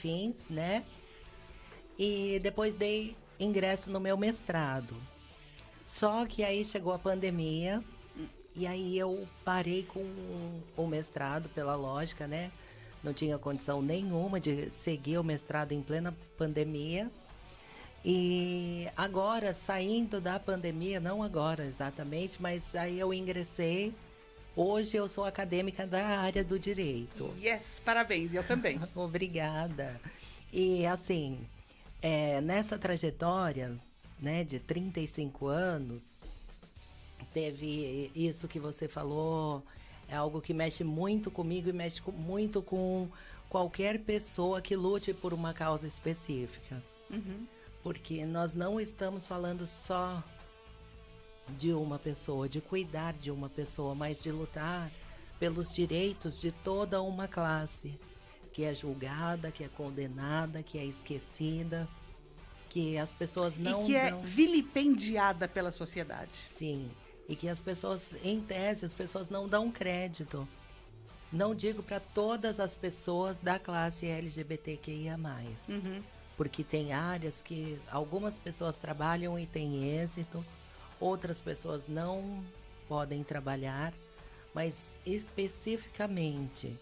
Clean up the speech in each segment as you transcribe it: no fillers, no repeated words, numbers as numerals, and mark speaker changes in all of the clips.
Speaker 1: fins, né? E depois dei ingresso no meu mestrado. Só que aí chegou a pandemia e aí eu parei com o mestrado pela lógica, né? Não tinha condição nenhuma de seguir o mestrado em plena pandemia. E agora, saindo da pandemia, não agora exatamente, mas aí eu ingressei. Hoje eu sou acadêmica da área do direito.
Speaker 2: Yes, parabéns, eu também.
Speaker 1: Obrigada. E assim, nessa trajetória, né, de 35 anos, teve isso que você falou, é algo que mexe muito comigo e mexe muito com qualquer pessoa que lute por uma causa específica.
Speaker 2: Uhum.
Speaker 1: Porque nós não estamos falando só de uma pessoa, de cuidar de uma pessoa, mas de lutar pelos direitos de toda uma classe que é julgada, que é condenada, que é esquecida, que as pessoas não
Speaker 2: E que é
Speaker 1: dão...
Speaker 2: vilipendiada pela sociedade.
Speaker 1: Sim, e que as pessoas, em tese, as pessoas não dão crédito. Não digo para todas as pessoas da classe LGBTQIA+.
Speaker 2: Uhum.
Speaker 1: Porque tem áreas que algumas pessoas trabalham e têm êxito, outras pessoas não podem trabalhar, mas especificamente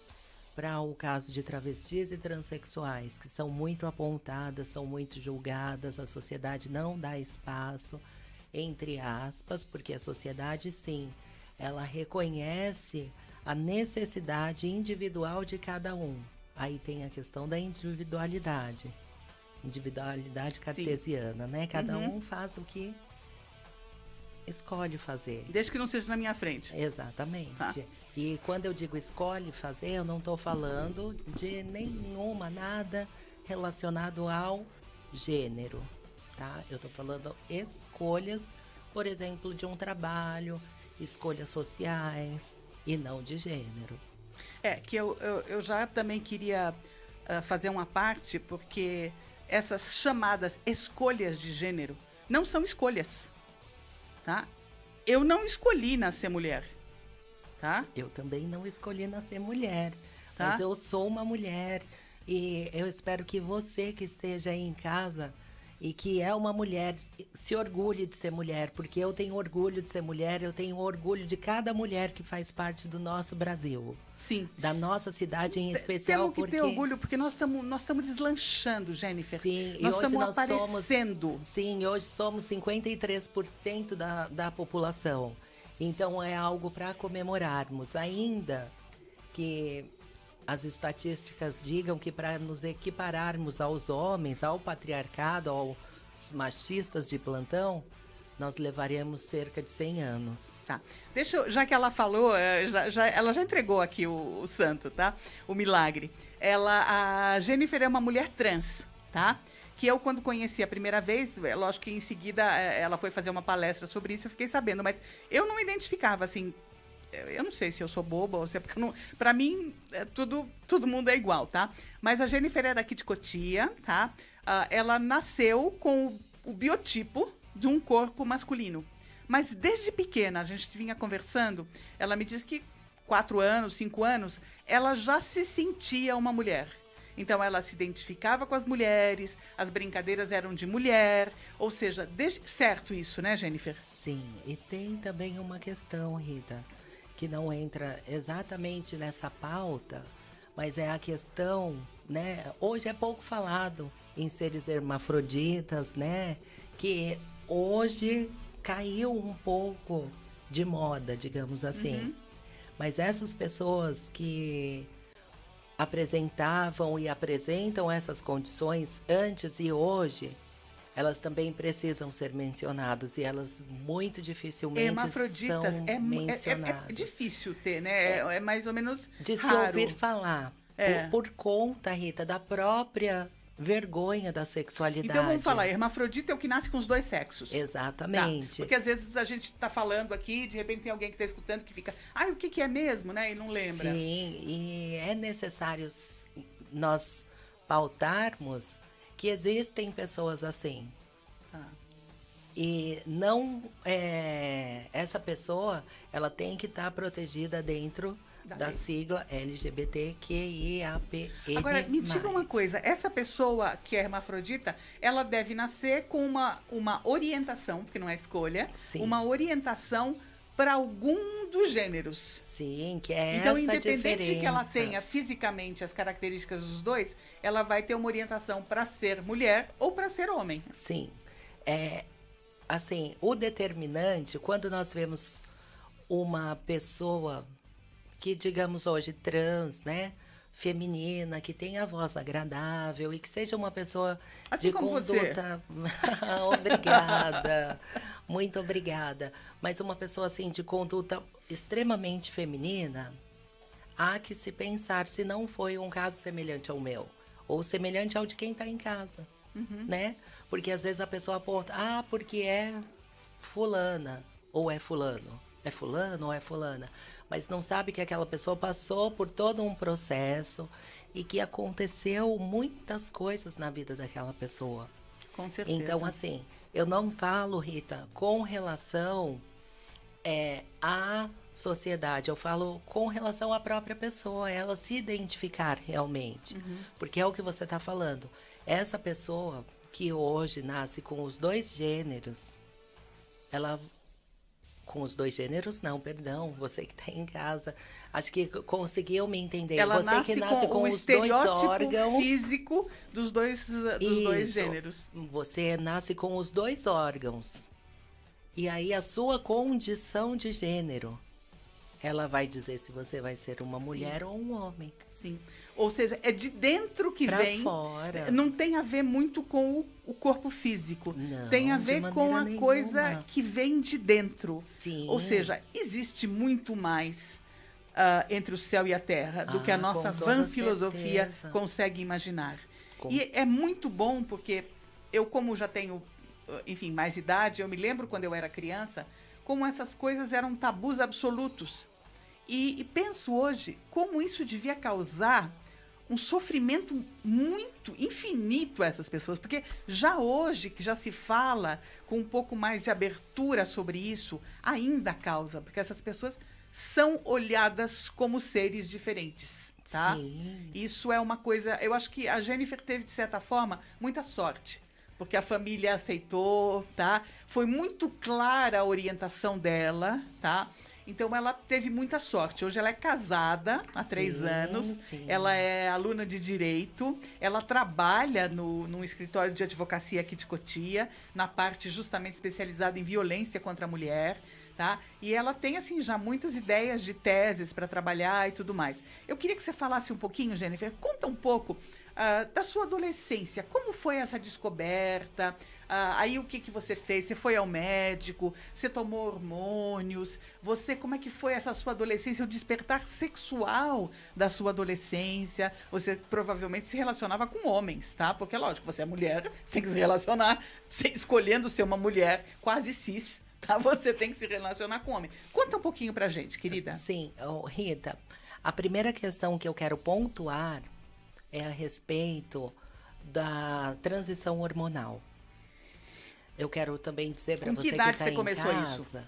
Speaker 1: para o caso de travestis e transexuais, que são muito apontadas, são muito julgadas, a sociedade não dá espaço, entre aspas, porque a sociedade, sim, ela reconhece a necessidade individual de cada um. Aí tem a questão da individualidade cartesiana, né? Cada um faz o que escolhe fazer.
Speaker 2: Desde que não seja na minha frente.
Speaker 1: Exatamente.
Speaker 2: Ah.
Speaker 1: E quando eu digo escolhe fazer, eu não estou falando de nada relacionado ao gênero, tá? Eu estou falando escolhas, por exemplo, de um trabalho, escolhas sociais e não de gênero.
Speaker 2: Que eu já também queria fazer uma parte, porque essas chamadas escolhas de gênero não são escolhas, tá? Eu não escolhi nascer mulher, tá?
Speaker 1: Eu também não escolhi nascer mulher,
Speaker 2: Tá?
Speaker 1: mas eu sou uma mulher e eu espero que você que esteja aí em casa e que é uma mulher se orgulhe de ser mulher, porque eu tenho orgulho de ser mulher, eu tenho orgulho de cada mulher que faz parte do nosso Brasil.
Speaker 2: Sim.
Speaker 1: Da nossa cidade em especial.
Speaker 2: Temos que ter orgulho, porque nós estamos deslanchando, Jennifer.
Speaker 1: Sim,
Speaker 2: nós
Speaker 1: e hoje
Speaker 2: estamos
Speaker 1: nós
Speaker 2: aparecendo.
Speaker 1: somos. Sim, hoje somos 53% da população. Então é algo para comemorarmos. Ainda que as estatísticas digam que para nos equipararmos aos homens, ao patriarcado, aos machistas de plantão, nós levaremos cerca de 100 anos.
Speaker 2: Tá. Já que ela falou, ela já entregou aqui o santo, tá? O milagre. A Jennifer é uma mulher trans, tá? Que eu, quando conheci a primeira vez, lógico que em seguida ela foi fazer uma palestra sobre isso, eu fiquei sabendo, mas eu não me identificava, assim, eu não sei se eu sou boba ou se é porque eu não... Pra mim, todo mundo é igual, tá? Mas a Jennifer é daqui de Cotia, tá? Ela nasceu com o biotipo de um corpo masculino. Mas desde pequena, a gente vinha conversando, ela me disse que 4 anos, 5 anos, ela já se sentia uma mulher. Então, ela se identificava com as mulheres, as brincadeiras eram de mulher, ou seja, certo isso, né, Jennifer?
Speaker 1: Sim, e tem também uma questão, Rita, que não entra exatamente nessa pauta, mas é a questão, né? Hoje é pouco falado em seres hermafroditas, né? Que hoje caiu um pouco de moda, digamos assim. Mas essas pessoas que apresentavam e apresentam essas condições antes e hoje, elas também precisam ser mencionadas e elas muito dificilmente
Speaker 2: Hermafroditas
Speaker 1: são mencionadas.
Speaker 2: é difícil ter, né? É mais ou menos
Speaker 1: de se
Speaker 2: raro.
Speaker 1: ouvir falar. Por conta, Rita, da própria vergonha da sexualidade.
Speaker 2: Então vamos falar, hermafrodita é o que nasce com os 2 sexos.
Speaker 1: Exatamente.
Speaker 2: Tá? Porque às vezes a gente está falando aqui, de repente tem alguém que está escutando que fica, o que é mesmo, né? E não lembra.
Speaker 1: Sim, e é necessário nós pautarmos que existem pessoas assim.
Speaker 2: Tá.
Speaker 1: E não essa pessoa, ela tem que estar protegida dentro da sigla LGBTQIAPN+.
Speaker 2: Agora, me diga uma coisa, essa pessoa que é hermafrodita, ela deve nascer com uma orientação, porque não é escolha,
Speaker 1: Sim.
Speaker 2: uma orientação para algum dos gêneros.
Speaker 1: Sim, que é
Speaker 2: Então,
Speaker 1: essa
Speaker 2: independente de que ela
Speaker 1: diferença.
Speaker 2: tenha fisicamente as características dos dois, ela vai ter uma orientação para ser mulher ou para ser homem.
Speaker 1: Sim. Assim, o determinante, quando nós vemos uma pessoa que, digamos hoje, trans, né? Feminina, que tenha a voz agradável e que seja uma pessoa
Speaker 2: Assim
Speaker 1: de
Speaker 2: como
Speaker 1: conduta. Obrigada, muito obrigada. Mas uma pessoa assim de conduta extremamente feminina, há que se pensar se não foi um caso semelhante ao meu ou semelhante ao de quem está em casa, né? Porque às vezes a pessoa aponta, porque é fulana ou é fulano. É fulano ou é fulana, mas não sabe que aquela pessoa passou por todo um processo e que aconteceu muitas coisas na vida daquela pessoa.
Speaker 2: Com certeza.
Speaker 1: Então, assim, eu não falo, Rita, com relação à sociedade, eu falo com relação à própria pessoa, ela se identificar realmente. Porque é o que você está falando. Essa pessoa que hoje nasce com os dois gêneros, ela... Com os dois gêneros, não, perdão. Você que está em casa. Acho que conseguiu me entender.
Speaker 2: Ela
Speaker 1: você
Speaker 2: nasce
Speaker 1: que nasce com
Speaker 2: o
Speaker 1: os dois
Speaker 2: estereótipo
Speaker 1: órgãos
Speaker 2: físico dos dois
Speaker 1: Isso.
Speaker 2: gêneros.
Speaker 1: Você nasce com os dois órgãos. E aí a sua condição de gênero, ela vai dizer se você vai ser uma mulher ou um homem.
Speaker 2: Sim. Ou seja, é de dentro que
Speaker 1: Pra
Speaker 2: vem.
Speaker 1: fora.
Speaker 2: Não tem a ver muito com o corpo físico.
Speaker 1: Não,
Speaker 2: tem a
Speaker 1: de
Speaker 2: ver com a
Speaker 1: maneira
Speaker 2: coisa
Speaker 1: nenhuma.
Speaker 2: que vem de dentro.
Speaker 1: Sim.
Speaker 2: Ou seja, existe muito mais entre o céu e a terra do que a nossa
Speaker 1: com toda
Speaker 2: vã filosofia
Speaker 1: certeza.
Speaker 2: consegue imaginar.
Speaker 1: Com-
Speaker 2: E é muito bom porque eu, como já tenho, enfim, mais idade, eu me lembro quando eu era criança, como essas coisas eram tabus absolutos. E penso hoje como isso devia causar um sofrimento muito infinito a essas pessoas, porque já hoje, que já se fala com um pouco mais de abertura sobre isso, ainda causa, porque essas pessoas são olhadas como seres diferentes, tá?
Speaker 1: Sim.
Speaker 2: Isso é uma coisa, eu acho que a Jennifer teve, de certa forma, muita sorte, porque a família aceitou, tá? Foi muito clara a orientação dela, tá? Então, ela teve muita sorte. Hoje, ela é casada há 3
Speaker 1: Sim,
Speaker 2: anos.
Speaker 1: sim.
Speaker 2: Ela é aluna de Direito. Ela trabalha num escritório de advocacia aqui de Cotia, na parte justamente especializada em violência contra a mulher. Tá? E ela tem, assim, já muitas ideias de teses para trabalhar e tudo mais. Eu queria que você falasse um pouquinho, Jennifer. Conta um pouco da sua adolescência. Como foi essa descoberta? Aí o que você fez? Você foi ao médico? Você tomou hormônios? Como é que foi essa sua adolescência? O despertar sexual da sua adolescência? Você provavelmente se relacionava com homens, tá? Porque, lógico, você é mulher, você tem que se relacionar, escolhendo ser uma mulher quase cis, tá? Você tem que se relacionar com homem. Conta um pouquinho pra gente, querida.
Speaker 1: Sim, Rita, a primeira questão que eu quero pontuar é a respeito da transição hormonal. Eu quero também dizer para você que
Speaker 2: idade
Speaker 1: está
Speaker 2: você
Speaker 1: em
Speaker 2: começou
Speaker 1: casa,
Speaker 2: isso?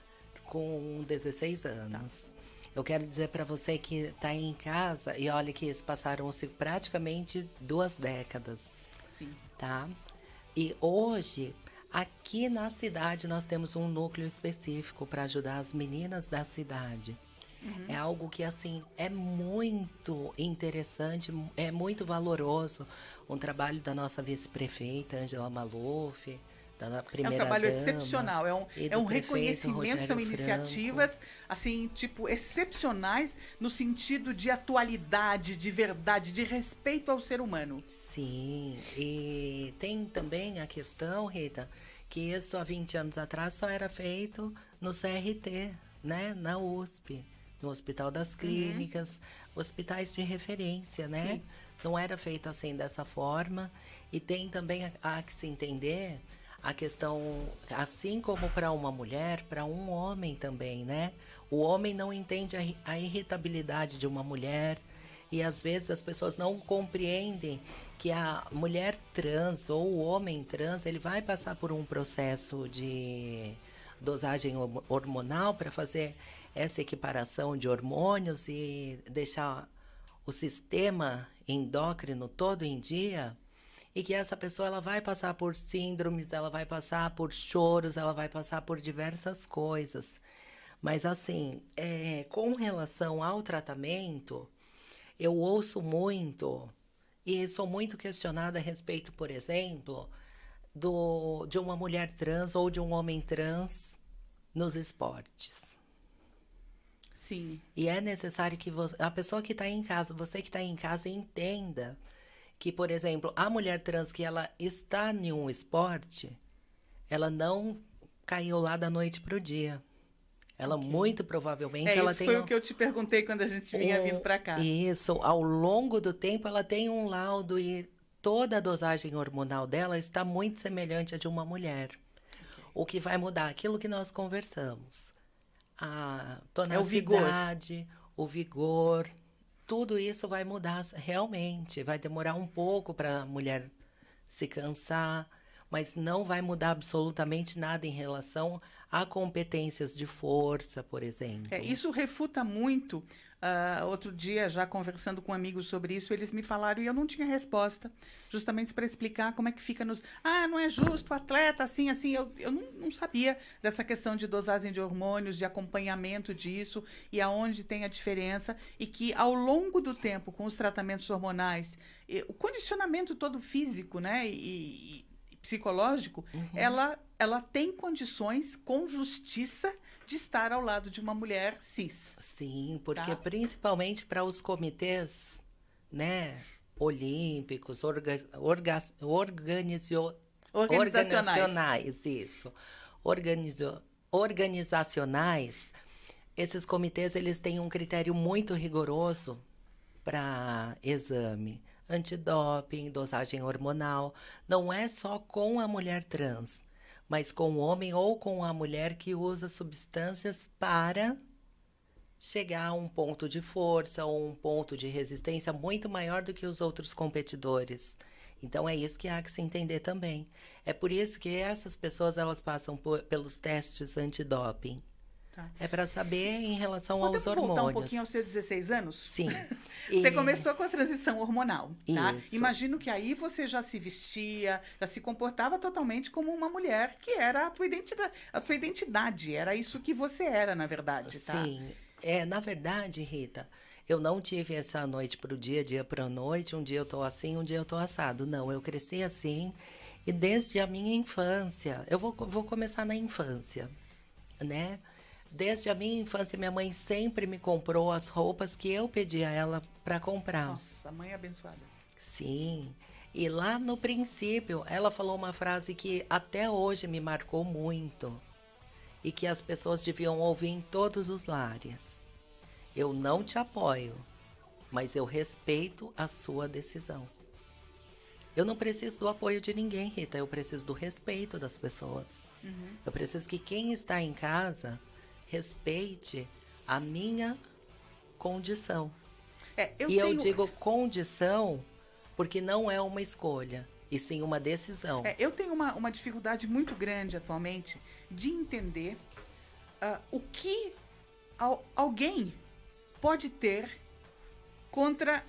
Speaker 1: com 16 anos. Eu quero dizer para você que está em casa, e olha que passaram-se praticamente 2 décadas,
Speaker 2: Sim.
Speaker 1: tá? E hoje, aqui na cidade, nós temos um núcleo específico para ajudar as meninas da cidade. É algo que, assim, é muito interessante, é muito valoroso. Um trabalho da nossa vice-prefeita, Ângela Maluf, da
Speaker 2: É um
Speaker 1: primeira
Speaker 2: trabalho
Speaker 1: dama,
Speaker 2: excepcional,
Speaker 1: e
Speaker 2: é
Speaker 1: do
Speaker 2: um
Speaker 1: prefeito
Speaker 2: reconhecimento, são
Speaker 1: Rogério
Speaker 2: iniciativas, assim, tipo, excepcionais no sentido de atualidade, de verdade, de respeito ao ser humano.
Speaker 1: Sim, e tem também a questão, Rita, que isso há 20 anos atrás só era feito no CRT, né, na USP, no Hospital das Clínicas, hospitais de referência, né?
Speaker 2: Sim.
Speaker 1: Não era feito assim dessa forma. E tem também a que se entender a questão, assim como para uma mulher, para um homem também, né? O homem não entende a irritabilidade de uma mulher e às vezes as pessoas não compreendem que a mulher trans ou o homem trans, ele vai passar por um processo de dosagem hormonal para fazer essa equiparação de hormônios e deixar o sistema endócrino todo em dia, e que essa pessoa ela vai passar por síndromes, ela vai passar por choros, ela vai passar por diversas coisas. Mas assim, com relação ao tratamento, eu ouço muito e sou muito questionada a respeito, por exemplo, de uma mulher trans ou de um homem trans nos esportes.
Speaker 2: Sim.
Speaker 1: E é necessário que a pessoa que está em casa, você que está em casa, entenda que, por exemplo, a mulher trans que ela está em um esporte, ela não caiu lá da noite para o dia. Ela muito provavelmente ela
Speaker 2: isso
Speaker 1: tem
Speaker 2: foi o que eu te perguntei quando a gente vinha vindo para cá.
Speaker 1: Isso, ao longo do tempo ela tem um laudo e toda a dosagem hormonal dela está muito semelhante à de uma mulher. O que vai mudar aquilo que nós conversamos. A tonacidade, o vigor, tudo isso vai mudar realmente. Vai demorar um pouco para a mulher se cansar, mas não vai mudar absolutamente nada em relação a competências de força, por exemplo.
Speaker 2: Isso refuta muito. Outro dia, já conversando com amigos sobre isso, eles me falaram e eu não tinha resposta, justamente para explicar como é que fica nos... não é justo, atleta, assim. Eu não sabia dessa questão de dosagem de hormônios, de acompanhamento disso e aonde tem a diferença. E que, ao longo do tempo, com os tratamentos hormonais, o condicionamento todo físico, né, e psicológico, ela tem condições, com justiça, de estar ao lado de uma mulher cis.
Speaker 1: Sim, porque principalmente para os comitês, né, olímpicos, organizacionais, isso. Organizacionais, esses comitês eles têm um critério muito rigoroso para exame. Antidoping, dosagem hormonal, não é só com a mulher trans, mas com o homem ou com a mulher que usa substâncias para chegar a um ponto de força ou um ponto de resistência muito maior do que os outros competidores. Então, é isso que há que se entender também. É por isso que essas pessoas elas passam pelos testes antidoping. É para saber em relação aos hormônios.
Speaker 2: Podemos voltar um pouquinho aos seus 16 anos?
Speaker 1: Sim.
Speaker 2: Você começou com a transição hormonal, tá?
Speaker 1: Isso.
Speaker 2: Imagino que aí você já se vestia, já se comportava totalmente como uma mulher, que era a tua identidade, era isso que você era, na verdade, tá?
Speaker 1: Sim. Na verdade, Rita, eu não tive essa noite para o dia para a noite, um dia eu tô assim, um dia eu tô assado. Não, eu cresci assim e desde a minha infância, eu vou começar na infância, né? Desde a minha infância, minha mãe sempre me comprou as roupas que eu pedi a ela para comprar.
Speaker 2: Nossa, mãe abençoada.
Speaker 1: Sim. E lá no princípio, ela falou uma frase que até hoje me marcou muito e que as pessoas deviam ouvir em todos os lares. Eu não te apoio, mas eu respeito a sua decisão. Eu não preciso do apoio de ninguém, Rita. Eu preciso do respeito das pessoas. Eu preciso que quem está em casa respeite a minha condição. Eu digo condição porque não é uma escolha, e sim uma decisão.
Speaker 2: Eu tenho uma dificuldade muito grande atualmente de entender o que alguém pode ter contra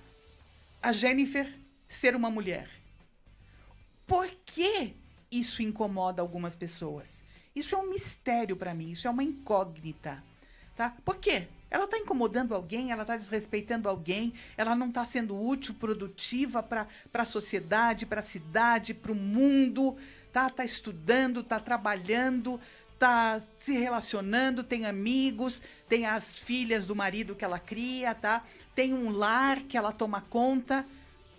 Speaker 2: a Jennifer ser uma mulher. Por que isso incomoda algumas pessoas? Isso é um mistério para mim, isso é uma incógnita, tá? Por quê? Ela está incomodando alguém, ela está desrespeitando alguém, ela não está sendo útil, produtiva para a sociedade, para a cidade, para o mundo, tá? Está estudando, está trabalhando, está se relacionando, tem amigos, tem as filhas do marido que ela cria, tá? Tem um lar que ela toma conta.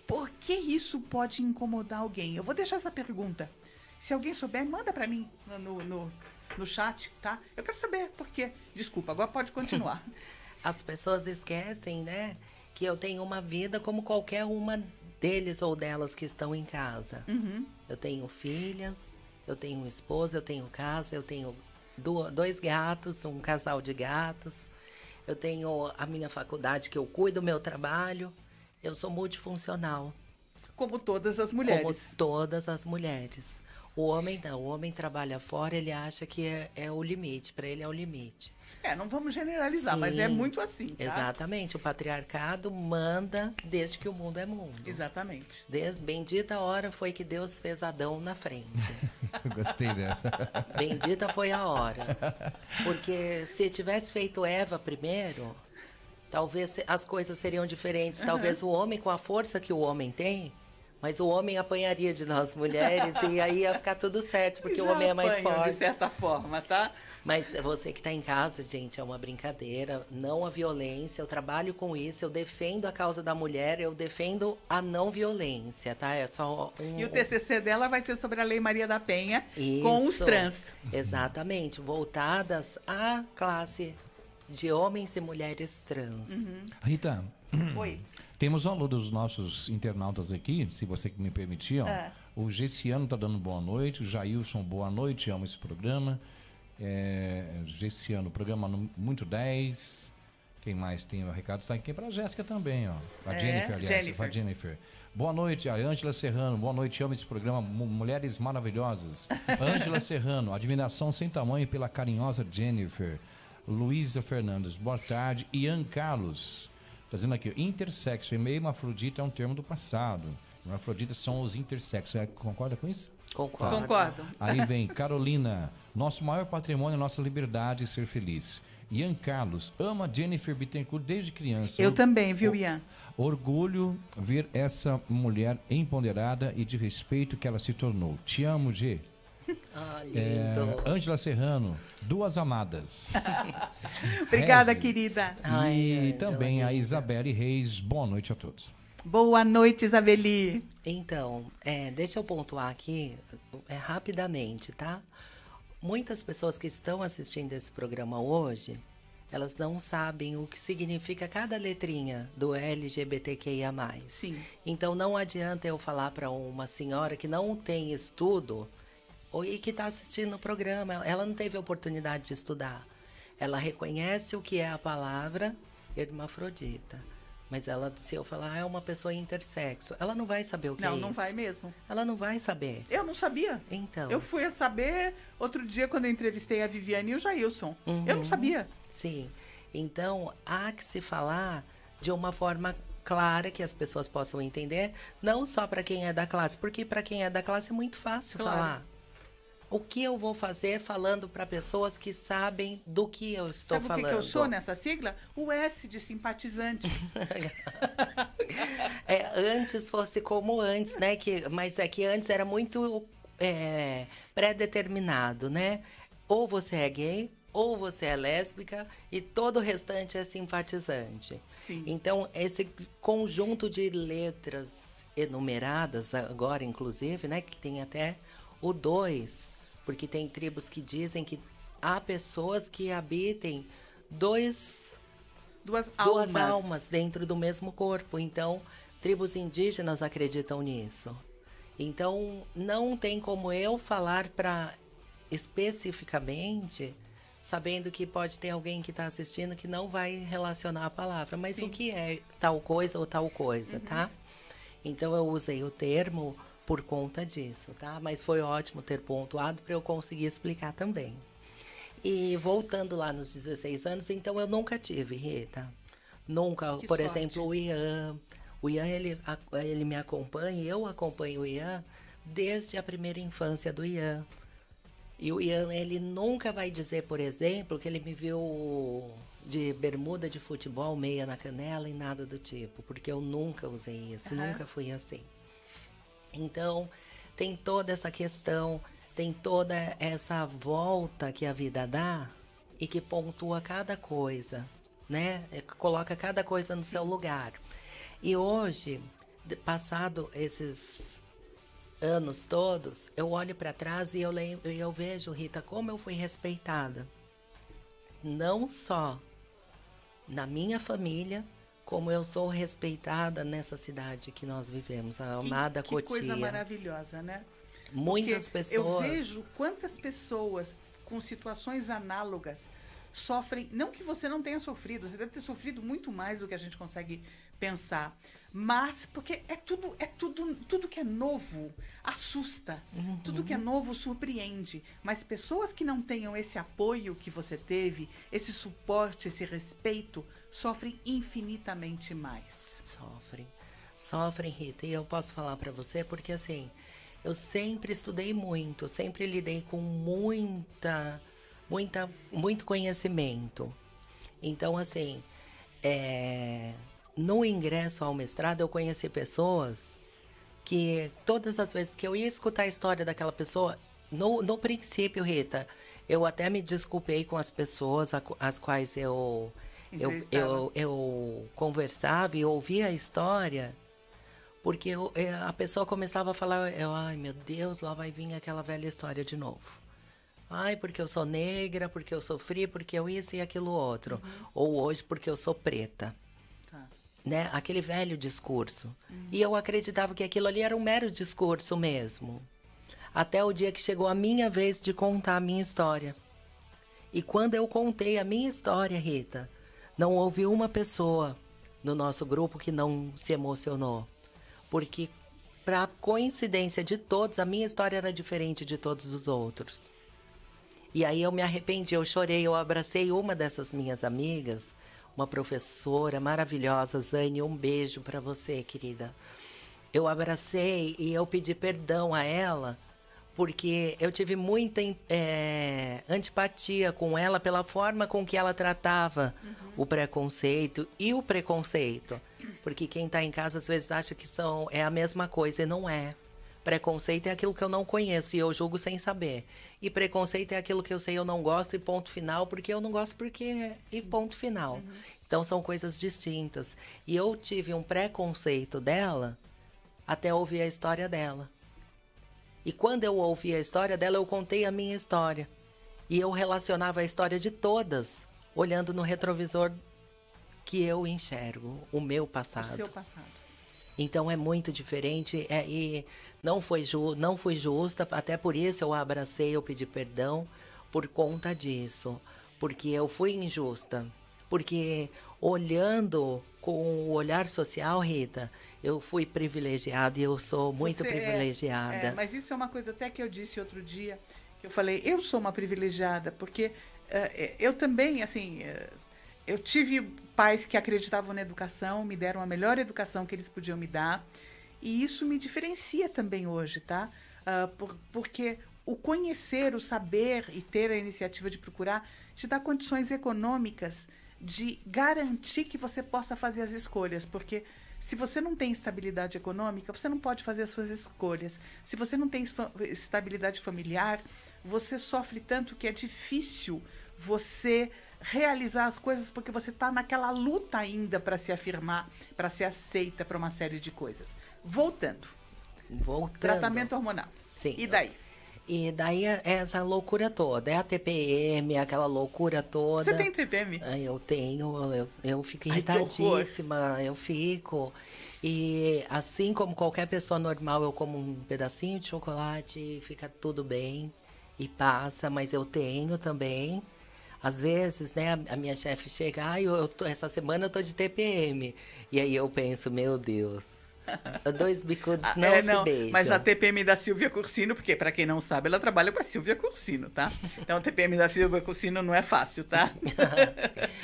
Speaker 2: Por que isso pode incomodar alguém? Eu vou deixar essa pergunta. Se alguém souber, manda para mim no chat, tá? Eu quero saber por quê. Desculpa, agora pode continuar.
Speaker 1: As pessoas esquecem, né, que eu tenho uma vida como qualquer uma deles ou delas que estão em casa. Eu tenho filhas, eu tenho um esposo, eu tenho casa, eu tenho 2 gatos, um casal de gatos. Eu tenho a minha faculdade que eu cuido do meu trabalho. Eu sou multifuncional.
Speaker 2: Como todas as mulheres.
Speaker 1: Como todas as mulheres. O homem não, o homem trabalha fora, ele acha que é o limite, para ele é o limite.
Speaker 2: Não vamos generalizar,
Speaker 1: Sim,
Speaker 2: mas é muito assim, tá?
Speaker 1: Exatamente, o patriarcado manda desde que o mundo é mundo.
Speaker 2: Exatamente.
Speaker 1: Desde bendita hora foi que Deus fez Adão na frente.
Speaker 3: Gostei dessa.
Speaker 1: Bendita foi a hora. Porque se tivesse feito Eva primeiro, talvez as coisas seriam diferentes. Talvez o homem, com a força que o homem tem, mas o homem apanharia de nós mulheres e aí ia ficar tudo certo, porque o homem é mais forte.
Speaker 2: De certa forma, tá?
Speaker 1: Mas você que está em casa, gente, é uma brincadeira. Não a violência, eu trabalho com isso, eu defendo a causa da mulher, eu defendo a não violência, tá? É só
Speaker 2: E o TCC dela vai ser sobre a Lei Maria da Penha
Speaker 1: isso,
Speaker 2: com os trans.
Speaker 1: Exatamente, voltadas à classe de homens e mulheres trans.
Speaker 3: Rita,
Speaker 2: Oi.
Speaker 3: temos um alô dos nossos internautas aqui, se você me permitir. Ó. O Gessiano está dando boa noite, o Jailson, boa noite, amo esse programa. Gessiano, programa muito 10. Quem mais tem o recado? Está aqui para a Jéssica também, ó. A Jennifer, aliás. A Jennifer. Boa noite, a Ângela Serrano. Boa noite, amo esse programa. Mulheres maravilhosas. Ângela Serrano, admiração sem tamanho pela carinhosa Jennifer. Luísa Fernandes, boa tarde. Ian Carlos, está dizendo aqui, intersexo e meio hermafrodita é um termo do passado. Hermafroditas são os intersexos. Concorda com isso?
Speaker 1: Concordo.
Speaker 2: Concordo.
Speaker 3: Aí vem Carolina, nosso maior patrimônio é nossa liberdade e ser feliz. Ian Carlos, ama Jennifer Bittencourt desde criança.
Speaker 2: Eu também, viu, Ian?
Speaker 3: Orgulho ver essa mulher empoderada e de respeito que ela se tornou. Te amo, G.
Speaker 1: Ah, lindo.
Speaker 3: Ângela Serrano, duas amadas.
Speaker 2: Obrigada,
Speaker 3: Regi.
Speaker 2: querida.
Speaker 1: Ai,
Speaker 3: E
Speaker 1: Ângela,
Speaker 3: também a
Speaker 1: querida.
Speaker 3: Isabelle Reis, boa noite a todos.
Speaker 2: Boa noite, Isabeli.
Speaker 1: Então, deixa eu pontuar aqui rapidamente, tá? Muitas pessoas que estão assistindo esse programa hoje, elas não sabem o que significa cada letrinha do LGBTQIA+.
Speaker 2: Sim.
Speaker 1: Então, não adianta eu falar para uma senhora que não tem estudo e que está assistindo o programa. Ela não teve a oportunidade de estudar. Ela reconhece o que é a palavra hermafrodita. Mas ela, se eu falar, é uma pessoa intersexo, ela não vai saber o que é isso.
Speaker 2: Não vai mesmo.
Speaker 1: Ela não vai saber.
Speaker 2: Eu não sabia.
Speaker 1: Então.
Speaker 2: Eu fui a saber outro dia quando eu entrevistei a Viviane e o Jailson. Eu não sabia.
Speaker 1: Sim. Então, há que se falar de uma forma clara que as pessoas possam entender, não só para quem é da classe, porque para quem é da classe é muito fácil falar. O que eu vou fazer falando para pessoas que sabem do que eu estou falando?
Speaker 2: Sabe o que eu sou nessa sigla? O S de simpatizantes.
Speaker 1: Antes fosse como antes, né? Mas é que antes era muito pré-determinado, né? Ou você é gay, ou você é lésbica, e todo o restante é simpatizante.
Speaker 2: Sim.
Speaker 1: Então, esse conjunto de letras enumeradas, agora inclusive, né? Que tem até o 2, porque tem tribos que dizem que há pessoas que habitem duas almas dentro do mesmo corpo. Então, tribos indígenas acreditam nisso. Então, não tem como eu falar especificamente, sabendo que pode ter alguém que está assistindo que não vai relacionar a palavra. Mas
Speaker 2: Sim.
Speaker 1: o que é tal coisa ou tal coisa, tá? Então, eu usei o termo por conta disso, tá? Mas foi ótimo ter pontuado para eu conseguir explicar também. E voltando lá nos 16 anos, então eu nunca tive, Rita. Nunca,
Speaker 2: Que
Speaker 1: por
Speaker 2: sorte.
Speaker 1: exemplo, o Ian, ele me acompanha, eu acompanho o Ian desde a primeira infância do Ian. E o Ian, ele nunca vai dizer, por exemplo, que ele me viu de bermuda de futebol, meia na canela e nada do tipo, porque eu nunca usei isso, nunca fui assim. Então, tem toda essa questão, tem toda essa volta que a vida dá e que pontua cada coisa, né? Coloca cada coisa no seu lugar. E hoje, passado esses anos todos, eu olho para trás e eu vejo, Rita, como eu fui respeitada. Não só na minha família, como eu sou respeitada nessa cidade que nós vivemos, a amada Cotia.
Speaker 2: Que coisa maravilhosa, né?
Speaker 1: Muitas
Speaker 2: Porque
Speaker 1: pessoas...
Speaker 2: eu vejo quantas pessoas com situações análogas sofrem, não que você não tenha sofrido, você deve ter sofrido muito mais do que a gente consegue pensar. Mas, porque tudo que é novo assusta. Tudo que é novo surpreende. Mas pessoas que não tenham esse apoio que você teve, esse suporte, esse respeito, sofrem infinitamente mais.
Speaker 1: Sofrem, Rita. E eu posso falar para você porque, assim, eu sempre estudei muito, sempre lidei com muito conhecimento. Então, assim, no ingresso ao mestrado, eu conheci pessoas que todas as vezes que eu ia escutar a história daquela pessoa, no princípio, Rita, eu até me desculpei com as pessoas as quais eu conversava e ouvia a história, porque a pessoa começava a falar, ai meu Deus, lá vai vir aquela velha história de novo. Ai, porque eu sou negra, porque eu sofri, porque eu isso e aquilo outro. Ou hoje porque eu sou preta. Né? Aquele velho discurso. E eu acreditava que aquilo ali era um mero discurso mesmo. Até o dia que chegou a minha vez de contar a minha história. E quando eu contei a minha história, Rita, não houve uma pessoa no nosso grupo que não se emocionou. Porque, para coincidência de todos, a minha história era diferente de todos os outros. E aí eu me arrependi, eu chorei, eu abracei uma dessas minhas amigas, uma professora maravilhosa, Zane, um beijo para você, querida. Eu abracei e eu pedi perdão a ela, porque eu tive muita antipatia com ela pela forma com que ela tratava o preconceito e o preconceito. Porque quem está em casa às vezes acha que é a mesma coisa e não é. Preconceito é aquilo que eu não conheço e eu julgo sem saber. E preconceito é aquilo que eu sei e eu não gosto e ponto final, porque eu não gosto e ponto final. Então são coisas distintas. E eu tive um preconceito dela até ouvir a história dela. E quando eu ouvi a história dela, eu contei a minha história. E eu relacionava a história de todas, olhando no retrovisor que eu enxergo, o meu passado.
Speaker 2: O seu passado.
Speaker 1: Então é muito diferente e não fui justa, até por isso eu abracei, eu pedi perdão por conta disso, porque eu fui injusta, porque olhando com o olhar social, Rita, eu fui privilegiada e eu sou muito privilegiada.
Speaker 2: Mas isso é uma coisa até que eu disse outro dia, que eu falei, eu sou uma privilegiada, porque eu também, assim, eu tive pais que acreditavam na educação, me deram a melhor educação que eles podiam me dar. E isso me diferencia também hoje, tá? Porque o conhecer, o saber e ter a iniciativa de procurar te dá condições econômicas de garantir que você possa fazer as escolhas. Porque se você não tem estabilidade econômica, você não pode fazer as suas escolhas. Se você não tem estabilidade familiar, você sofre tanto que é difícil você realizar as coisas porque você está naquela luta ainda para se afirmar, para ser aceita para uma série de coisas. Voltando. Tratamento hormonal.
Speaker 1: Sim.
Speaker 2: E daí?
Speaker 1: E daí é essa loucura toda, é a TPM, aquela loucura toda.
Speaker 2: Você tem TPM?
Speaker 1: Eu tenho, eu fico irritadíssima, eu fico. E assim como qualquer pessoa normal, eu como um pedacinho de chocolate e fica tudo bem e passa, mas eu tenho também. Às vezes, né, a minha chefe chega, essa semana eu tô de TPM. E aí eu penso, meu Deus, dois bicudos não se beijam.
Speaker 2: Mas a TPM da Silvia Cursino, porque para quem não sabe, ela trabalha com a Silvia Cursino, tá? Então a TPM da Silvia Cursino não é fácil, tá?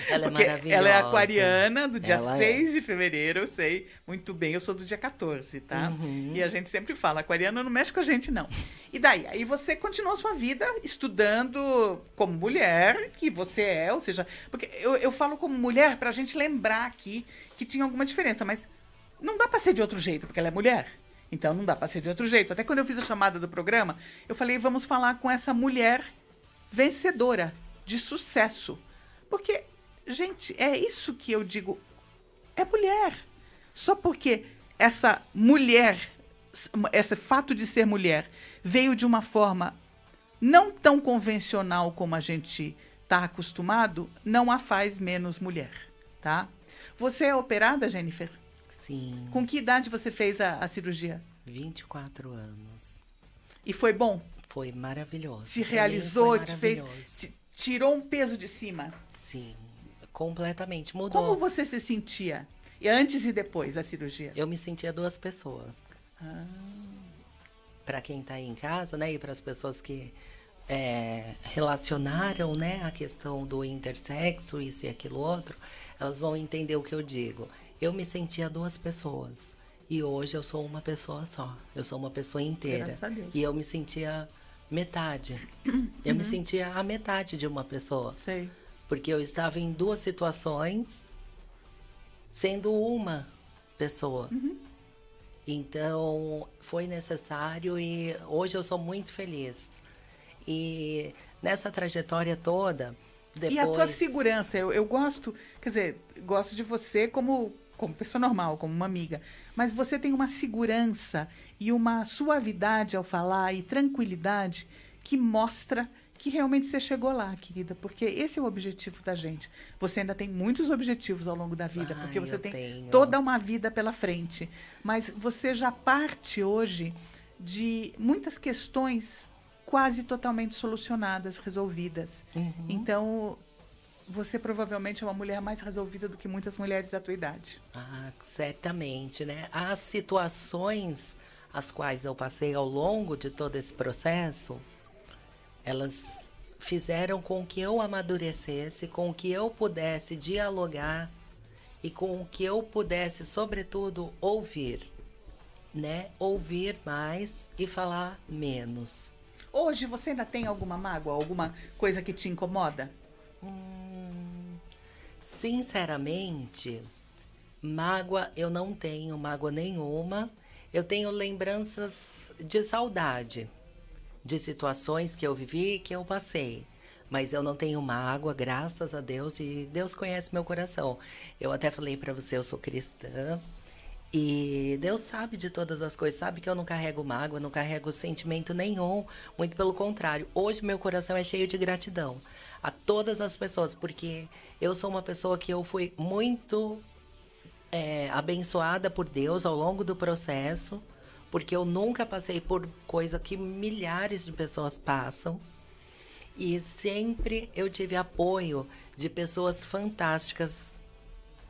Speaker 1: Ela é maravilhosa.
Speaker 2: Ela é aquariana, do dia 6 de fevereiro, eu sei muito bem, eu sou do dia 14, tá? E a gente sempre fala, aquariana não mexe com a gente, não. E daí? Aí você continuou a sua vida estudando como mulher, que você é, ou seja... Porque eu falo como mulher pra gente lembrar aqui que tinha alguma diferença, mas não dá pra ser de outro jeito, porque ela é mulher. Então não dá pra ser de outro jeito. Até quando eu fiz a chamada do programa, eu falei, vamos falar com essa mulher vencedora, de sucesso. Porque, gente, é isso que eu digo, é mulher. Só porque essa mulher, esse fato de ser mulher, veio de uma forma não tão convencional como a gente está acostumado, não a faz menos mulher, tá? Você é operada, Jennifer?
Speaker 1: Sim.
Speaker 2: Com que idade você fez a cirurgia?
Speaker 1: 24 anos.
Speaker 2: E foi bom?
Speaker 1: Foi maravilhoso.
Speaker 2: Te realizou, te fez, tirou um peso de cima?
Speaker 1: Sim, completamente, mudou.
Speaker 2: Como você se sentia? E antes e depois da cirurgia?
Speaker 1: Eu me sentia duas pessoas. Para quem está aí em casa, né, e para as pessoas que relacionaram, né, a questão do intersexo, isso e aquilo outro, elas vão entender o que eu digo. Eu me sentia duas pessoas. E hoje eu sou uma pessoa só. Eu sou uma pessoa inteira.
Speaker 2: Graças a Deus.
Speaker 1: E eu me sentia metade. Eu me sentia a metade de uma pessoa.
Speaker 2: Sei.
Speaker 1: Porque eu estava em duas situações sendo uma pessoa. Então, foi necessário e hoje eu sou muito feliz. E nessa trajetória toda, depois...
Speaker 2: E a tua segurança? Eu gosto, quer dizer, gosto de você como pessoa normal, como uma amiga. Mas você tem uma segurança e uma suavidade ao falar e tranquilidade que mostra que realmente você chegou lá, querida. Porque esse é o objetivo da gente. Você ainda tem muitos objetivos ao longo da vida, porque você tem toda uma vida pela frente. Mas você já parte hoje de muitas questões quase totalmente solucionadas, resolvidas. Então, você provavelmente é uma mulher mais resolvida do que muitas mulheres da tua idade.
Speaker 1: Certamente, né? As situações as quais eu passei ao longo de todo esse processo, elas fizeram com que eu amadurecesse, com que eu pudesse dialogar e com que eu pudesse, sobretudo, ouvir, né? Ouvir mais e falar menos.
Speaker 2: Hoje você ainda tem alguma mágoa, alguma coisa que te incomoda?
Speaker 1: Sinceramente, mágoa eu não tenho, mágoa nenhuma. Eu tenho lembranças de saudade, de situações que eu vivi e que eu passei. Mas eu não tenho mágoa, graças a Deus, e Deus conhece meu coração. Eu até falei para você, eu sou cristã. E Deus sabe de todas as coisas, sabe que eu não carrego mágoa, não carrego sentimento nenhum, muito pelo contrário. Hoje meu coração é cheio de gratidão a todas as pessoas, porque eu sou uma pessoa que eu fui muito abençoada por Deus ao longo do processo, porque eu nunca passei por coisa que milhares de pessoas passam. E sempre eu tive apoio de pessoas fantásticas,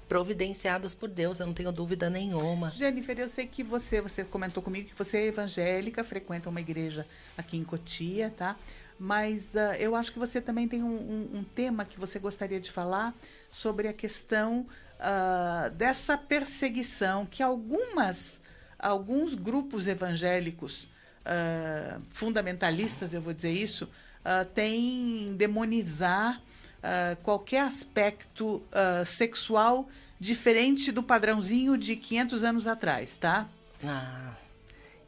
Speaker 1: providenciadas por Deus, eu não tenho dúvida nenhuma.
Speaker 2: Jennifer, eu sei que você comentou comigo que você é evangélica, frequenta uma igreja aqui em Cotia, tá? Mas eu acho que você também tem um tema que você gostaria de falar sobre a questão dessa perseguição que alguns grupos evangélicos fundamentalistas, eu vou dizer isso, têm em demonizar qualquer aspecto sexual diferente do padrãozinho de 500 anos atrás, tá?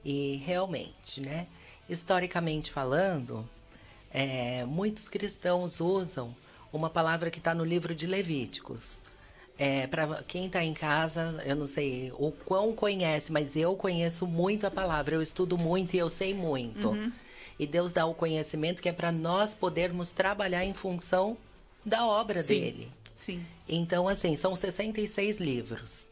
Speaker 1: E realmente, né? Historicamente falando, muitos cristãos usam uma palavra que está no livro de Levíticos. Para quem está em casa, eu não sei o quão conhece, mas eu conheço muito a palavra, eu estudo muito e eu sei muito. E Deus dá o conhecimento que é para nós podermos trabalhar em função da obra dele.
Speaker 2: Sim.
Speaker 1: Então, assim, são 66 livros.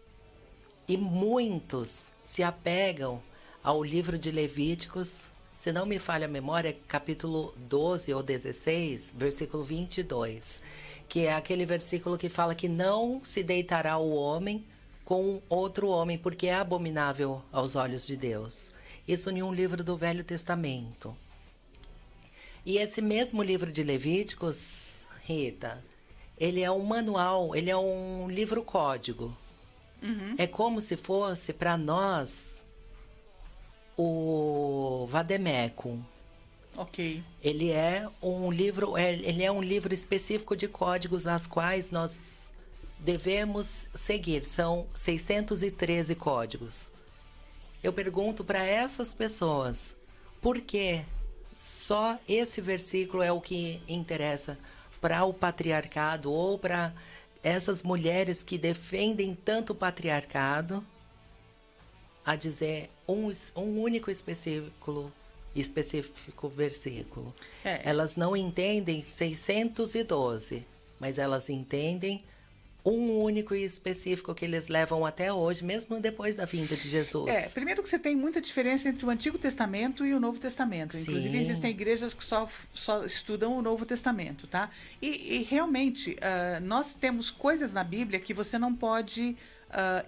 Speaker 1: E muitos se apegam ao livro de Levíticos, se não me falha a memória, capítulo 12 ou 16, versículo 22, que é aquele versículo que fala que não se deitará o homem com outro homem, porque é abominável aos olhos de Deus. Isso em um livro do Velho Testamento. E esse mesmo livro de Levíticos, Rita, ele é um manual, ele é um livro-código. É como se fosse, para nós, o Vademecum.
Speaker 2: Ok.
Speaker 1: Ele é um livro específico de códigos às quais nós devemos seguir. São 613 códigos. Eu pergunto para essas pessoas, por que só esse versículo é o que interessa para o patriarcado ou para essas mulheres que defendem tanto o patriarcado, a dizer um único específico versículo. Elas não entendem 612, mas elas entendem um único e específico que eles levam até hoje, mesmo depois da vinda de Jesus.
Speaker 2: Primeiro que você tem muita diferença entre o Antigo Testamento e o Novo Testamento.
Speaker 1: Sim.
Speaker 2: Inclusive, existem igrejas que só estudam o Novo Testamento, tá? E realmente, nós temos coisas na Bíblia que você não pode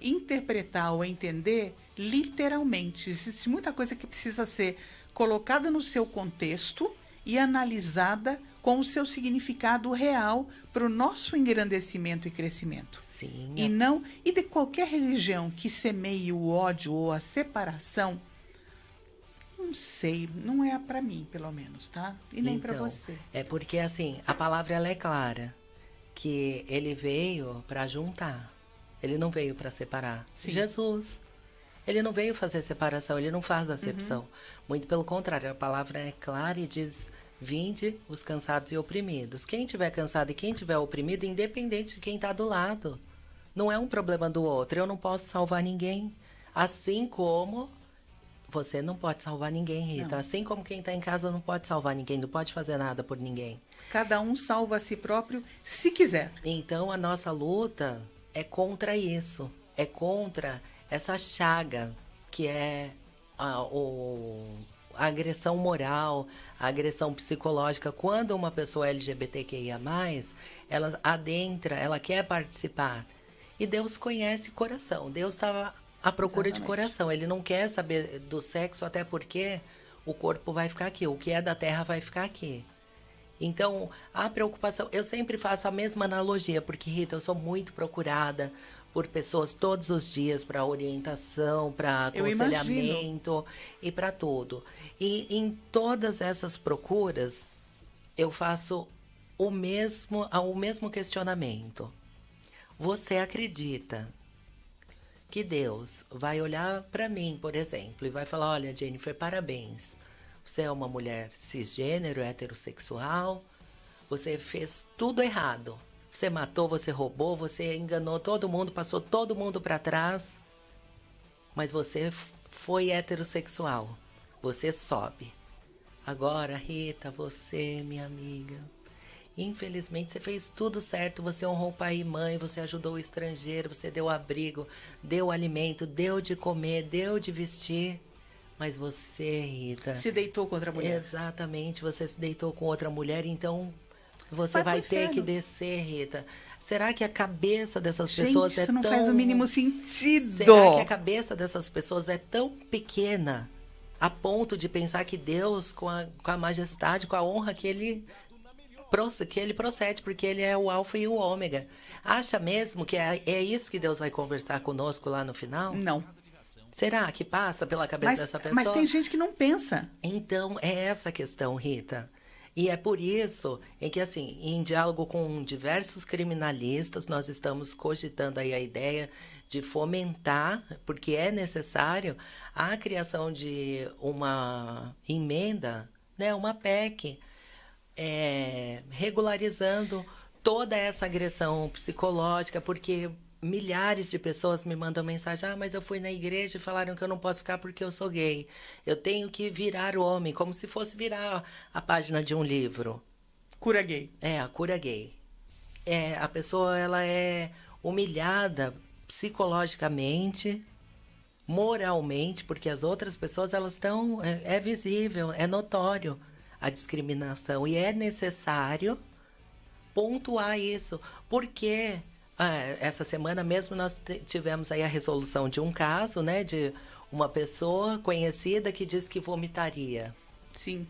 Speaker 2: interpretar ou entender literalmente. Existe muita coisa que precisa ser colocada no seu contexto e analisada com o seu significado real para o nosso engrandecimento e crescimento.
Speaker 1: Sim.
Speaker 2: E de qualquer religião que semeie o ódio ou a separação, não sei, não é para mim, pelo menos, tá? E nem para você.
Speaker 1: É porque, assim, a palavra ela é clara, que ele veio para juntar, ele não veio para separar.
Speaker 2: Sim.
Speaker 1: Jesus, ele não veio fazer separação, ele não faz acepção. Muito pelo contrário, a palavra é clara e diz: vinde os cansados e oprimidos. Quem tiver cansado e quem tiver oprimido, independente de quem está do lado, não é um problema do outro. Eu não posso salvar ninguém. Assim como você não pode salvar ninguém, Rita. Não. Assim como quem está em casa não pode salvar ninguém, não pode fazer nada por ninguém.
Speaker 2: Cada um salva a si próprio, se quiser.
Speaker 1: Então, a nossa luta é contra isso. É contra essa chaga que é a agressão moral, a agressão psicológica. Quando uma pessoa LGBTQIA+, ela adentra, ela quer participar. E Deus conhece coração. Deus estava à procura de coração. Ele não quer saber do sexo, até porque o corpo vai ficar aqui. O que é da terra vai ficar aqui. Então, a preocupação... Eu sempre faço a mesma analogia, porque, Rita, eu sou muito procurada por pessoas todos os dias para orientação, para aconselhamento e para tudo. E em todas essas procuras, eu faço o mesmo questionamento. Você acredita que Deus vai olhar para mim, por exemplo, e vai falar: olha, Jennifer, parabéns. Você é uma mulher cisgênero, heterossexual, você fez tudo errado. Você matou, você roubou, você enganou todo mundo, passou todo mundo para trás, mas você foi heterossexual. Você sobe. Agora, Rita, você, minha amiga, infelizmente você fez tudo certo. Você honrou pai e mãe, você ajudou o estrangeiro, você deu abrigo, deu alimento, deu de comer, deu de vestir. Mas você, Rita...
Speaker 2: se deitou com outra mulher.
Speaker 1: Exatamente, você se deitou com outra mulher, então você vai ter que descer, Rita. Será que a cabeça dessas pessoas é tão...
Speaker 2: isso não faz o mínimo sentido.
Speaker 1: Será que a cabeça dessas pessoas é tão pequena a ponto de pensar que Deus, com a majestade, com a honra que ele procede, porque ele é o alfa e o ômega, acha mesmo que é isso que Deus vai conversar conosco lá no final?
Speaker 2: Não.
Speaker 1: Será que passa pela cabeça dessa pessoa?
Speaker 2: Mas tem gente que não pensa.
Speaker 1: Então, é essa a questão, Rita. E é por isso em que, assim, em diálogo com diversos criminalistas, nós estamos cogitando aí a ideia de fomentar, porque é necessário, a criação de uma emenda, né, uma PEC, regularizando toda essa agressão psicológica, porque milhares de pessoas me mandam mensagem: mas eu fui na igreja e falaram que eu não posso ficar porque eu sou gay. Eu tenho que virar homem, como se fosse virar a página de um livro.
Speaker 2: Cura gay.
Speaker 1: A cura gay. A pessoa ela é humilhada psicologicamente, moralmente, porque as outras pessoas elas estão... É visível, é notório a discriminação. E é necessário pontuar isso. Porque... essa semana mesmo nós tivemos aí a resolução de um caso, né, de uma pessoa conhecida que disse que vomitaria.
Speaker 2: Sim.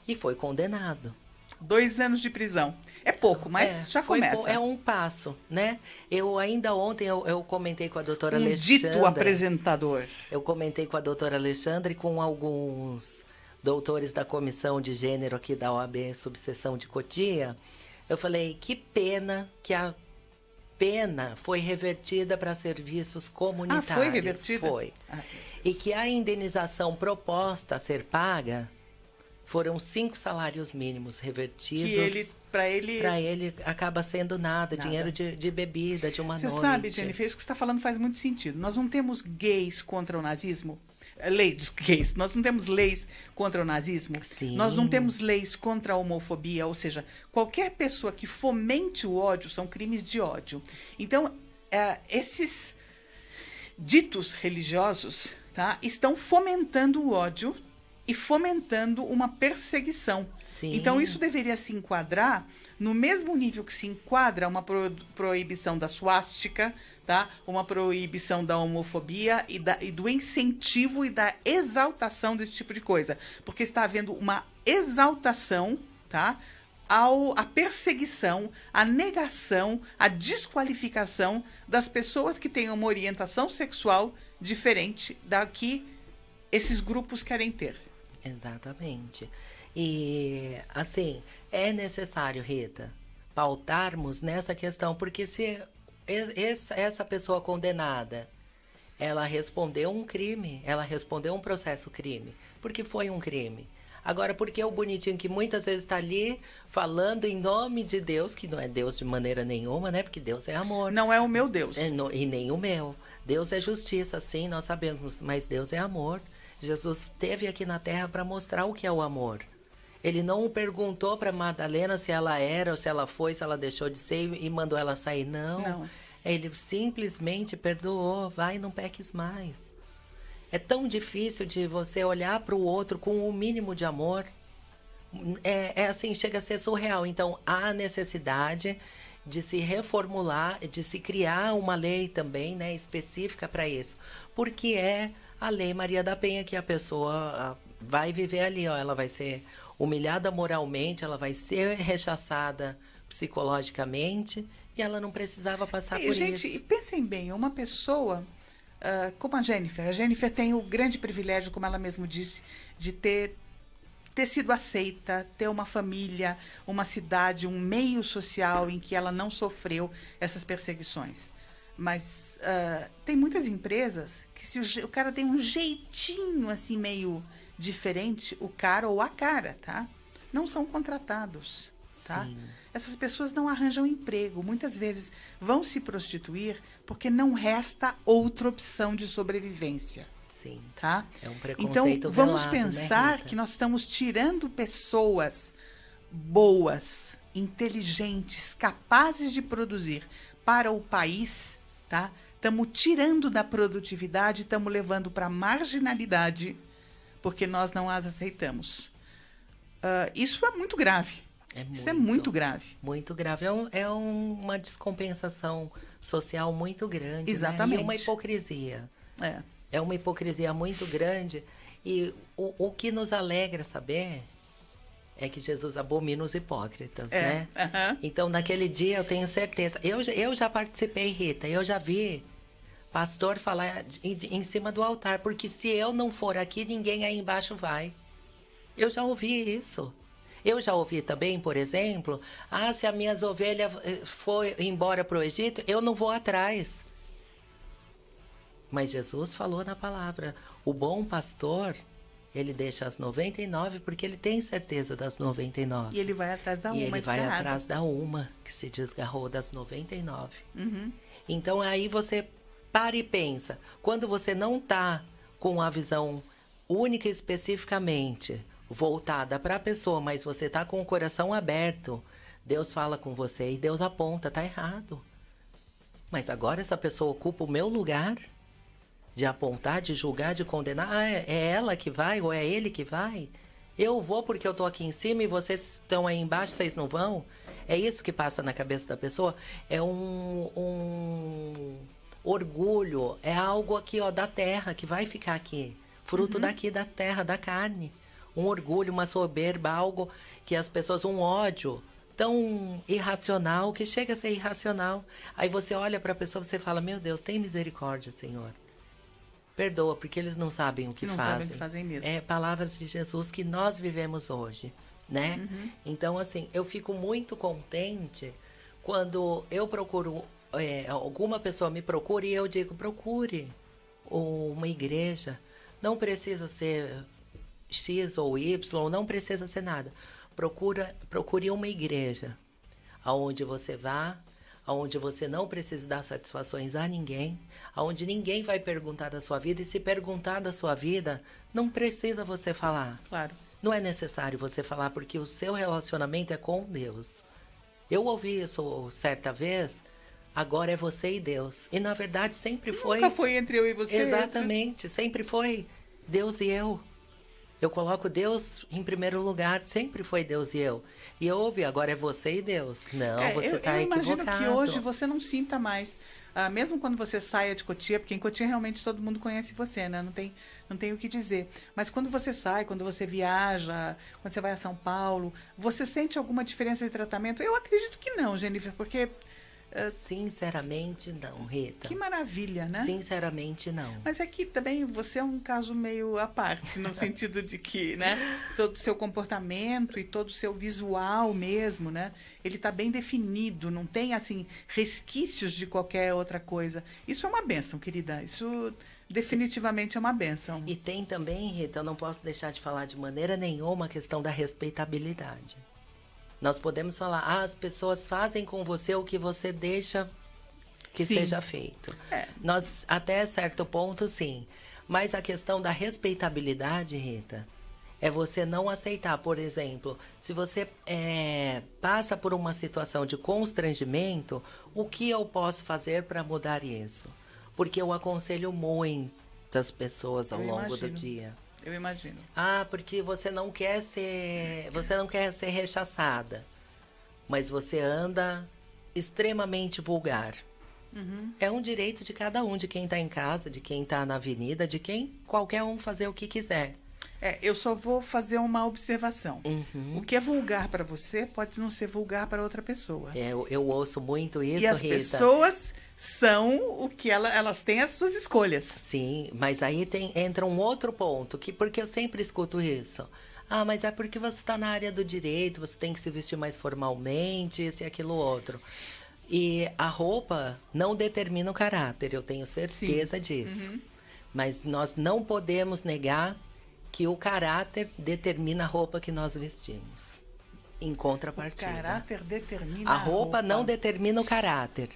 Speaker 1: E foi condenado.
Speaker 2: 2 anos de prisão. É pouco, mas já começa.
Speaker 1: É um passo, né? Eu ainda ontem eu comentei com a doutora Alexandra.
Speaker 2: Dito apresentador.
Speaker 1: Eu comentei com a doutora Alexandra e com alguns doutores da comissão de gênero aqui da OAB Subseção de Cotia. Eu falei, que pena que a pena foi revertida para serviços comunitários.
Speaker 2: Foi revertida?
Speaker 1: Foi. E que a indenização proposta a ser paga foram 5 salários mínimos revertidos.
Speaker 2: Que para ele
Speaker 1: acaba sendo nada. Dinheiro de bebida, de uma noite.
Speaker 2: Você sabe, Jennifer, isso que você está falando faz muito sentido. Nós não temos gays contra o nazismo? Leis gays. Nós não temos leis contra o nazismo?
Speaker 1: Sim.
Speaker 2: Nós não temos leis contra a homofobia, ou seja, qualquer pessoa que fomente o ódio são crimes de ódio. Então, esses ditos religiosos, tá, estão fomentando o ódio e fomentando uma perseguição.
Speaker 1: Sim.
Speaker 2: Então, isso deveria se enquadrar no mesmo nível que se enquadra uma proibição da suástica, tá? Uma proibição da homofobia e do incentivo e da exaltação desse tipo de coisa. Porque está havendo uma exaltação, tá? A perseguição, a negação, a desqualificação das pessoas que têm uma orientação sexual diferente da que esses grupos querem ter.
Speaker 1: Exatamente. E, assim, é necessário, Rita, pautarmos nessa questão, porque se essa pessoa condenada, ela respondeu um crime, ela respondeu um processo crime, porque foi um crime. Agora, porque o bonitinho que muitas vezes está ali falando em nome de Deus, que não é Deus de maneira nenhuma, né? Porque Deus é amor.
Speaker 2: Não é o meu Deus.
Speaker 1: E nem o meu. Deus é justiça, sim, nós sabemos, mas Deus é amor. Jesus esteve aqui na Terra para mostrar o que é o amor. Ele não perguntou para Madalena se ela era, ou se ela foi, se ela deixou de ser e mandou ela sair. Não. Ele simplesmente perdoou. Vai, não peques mais. É tão difícil de você olhar para o outro com o mínimo de amor. É assim, chega a ser surreal. Então, há necessidade de se reformular, de se criar uma lei também, né, específica para isso. Porque é a Lei Maria da Penha que a pessoa vai viver ali, ó, ela vai ser humilhada moralmente, ela vai ser rechaçada psicologicamente e ela não precisava passar por isso.
Speaker 2: Gente, pensem bem, uma pessoa como a Jennifer tem o grande privilégio, como ela mesma disse, de ter sido aceita, ter uma família, uma cidade, um meio social em que ela não sofreu essas perseguições. Mas tem muitas empresas que se o cara tem um jeitinho assim meio diferente, o cara ou a cara, tá? Não são contratados, tá?
Speaker 1: Sim.
Speaker 2: Essas pessoas não arranjam emprego. Muitas vezes vão se prostituir porque não resta outra opção de sobrevivência.
Speaker 1: Sim.
Speaker 2: Tá?
Speaker 1: É um preconceito
Speaker 2: então, vamos
Speaker 1: velado,
Speaker 2: pensar,
Speaker 1: né,
Speaker 2: que nós estamos tirando pessoas boas, inteligentes, capazes de produzir para o país, tá? Estamos tirando da produtividade, estamos levando para a marginalidade, porque nós não as aceitamos. Isso é muito grave. Isso é muito grave.
Speaker 1: Muito grave. Uma descompensação social muito grande.
Speaker 2: Exatamente.
Speaker 1: Né? E uma hipocrisia.
Speaker 2: É.
Speaker 1: É uma hipocrisia muito grande. E o que nos alegra saber é que Jesus abomina os hipócritas, né?
Speaker 2: Uhum.
Speaker 1: Então, naquele dia, eu tenho certeza. Eu já participei, Rita, eu já vi pastor falar em cima do altar, porque se eu não for aqui, ninguém aí embaixo vai. Eu já ouvi isso. Eu já ouvi também, por exemplo, se as minhas ovelhas for embora para o Egito, eu não vou atrás. Mas Jesus falou na palavra, o bom pastor, ele deixa as 99 porque ele tem certeza das 99.
Speaker 2: E ele vai atrás da uma.
Speaker 1: E ele vai atrás da uma que se desgarrou das 99.
Speaker 2: Uhum.
Speaker 1: Então aí você para e pensa, quando você não está com a visão única e especificamente voltada para a pessoa, mas você está com o coração aberto, Deus fala com você e Deus aponta, tá errado. Mas agora essa pessoa ocupa o meu lugar de apontar, de julgar, de condenar. É ela que vai ou é ele que vai? Eu vou porque eu tô aqui em cima e vocês estão aí embaixo, vocês não vão? É isso que passa na cabeça da pessoa? É um orgulho, é algo aqui, ó, da terra, que vai ficar aqui. Fruto daqui da terra, da carne. Um orgulho, uma soberba, algo que as pessoas, um ódio tão irracional, que chega a ser irracional. Aí você olha para a pessoa e você fala, meu Deus, tem misericórdia, Senhor. Perdoa, porque eles não sabem o que fazem.
Speaker 2: Não sabem o que fazem mesmo.
Speaker 1: É palavras de Jesus que nós vivemos hoje, né? Uhum. Então, assim, eu fico muito contente quando eu procuro, alguma pessoa me procura e eu digo, procure uma igreja. Não precisa ser X ou Y, não precisa ser nada. Procure uma igreja aonde você vá, aonde você não precisa dar satisfações a ninguém, aonde ninguém vai perguntar da sua vida, e se perguntar da sua vida, não precisa você falar.
Speaker 2: Claro.
Speaker 1: Não é necessário você falar, porque o seu relacionamento é com Deus. Eu ouvi isso certa vez, agora é você e Deus. E na verdade sempre foi...
Speaker 2: Nunca foi entre eu e você.
Speaker 1: Exatamente, sempre foi Deus e eu. Eu coloco Deus em primeiro lugar, sempre foi Deus e eu. E ouve, agora é você e Deus. Não, você está equivocado.
Speaker 2: Eu imagino que hoje você não sinta mais, mesmo quando você saia de Cotia, porque em Cotia realmente todo mundo conhece você, né? Não tem o que dizer. Mas quando você sai, quando você viaja, quando você vai a São Paulo, você sente alguma diferença de tratamento? Eu acredito que não, Jennifer, porque...
Speaker 1: Sinceramente, não, Rita.
Speaker 2: Que maravilha, né?
Speaker 1: Sinceramente, não.
Speaker 2: Mas é que também você é um caso meio à parte, no sentido de que, né, todo o seu comportamento e todo o seu visual mesmo, né, ele está bem definido, não tem, assim, resquícios de qualquer outra coisa. Isso é uma bênção, querida. Isso definitivamente é uma bênção.
Speaker 1: E tem também, Rita, eu não posso deixar de falar de maneira nenhuma a questão da respeitabilidade. Nós podemos falar, as pessoas fazem com você o que você deixa que
Speaker 2: sim.
Speaker 1: seja feito. Nós, até certo ponto, sim. Mas a questão da respeitabilidade, Rita, é você não aceitar. Por exemplo, se você passa por uma situação de constrangimento, o que eu posso fazer para mudar isso? Porque eu aconselho muitas pessoas ao longo do dia.
Speaker 2: Eu imagino.
Speaker 1: Porque você não quer ser rechaçada, mas você anda extremamente vulgar.
Speaker 2: Uhum.
Speaker 1: É um direito de cada um, de quem está em casa, de quem está na avenida, de quem qualquer um fazer o que quiser.
Speaker 2: Eu só vou fazer uma observação.
Speaker 1: Uhum.
Speaker 2: O que é vulgar para você pode não ser vulgar para outra pessoa.
Speaker 1: Eu ouço muito isso,
Speaker 2: e as
Speaker 1: Rita.
Speaker 2: Pessoas são o que elas têm as suas escolhas.
Speaker 1: Sim, mas aí entra um outro ponto, porque eu sempre escuto isso. Mas é porque você está na área do direito, você tem que se vestir mais formalmente, isso e aquilo outro. E a roupa não determina o caráter, eu tenho certeza disso.
Speaker 2: Uhum.
Speaker 1: Mas nós não podemos negar que o caráter determina a roupa que nós vestimos. Em contrapartida.
Speaker 2: O caráter determina
Speaker 1: a roupa. Não determina o caráter,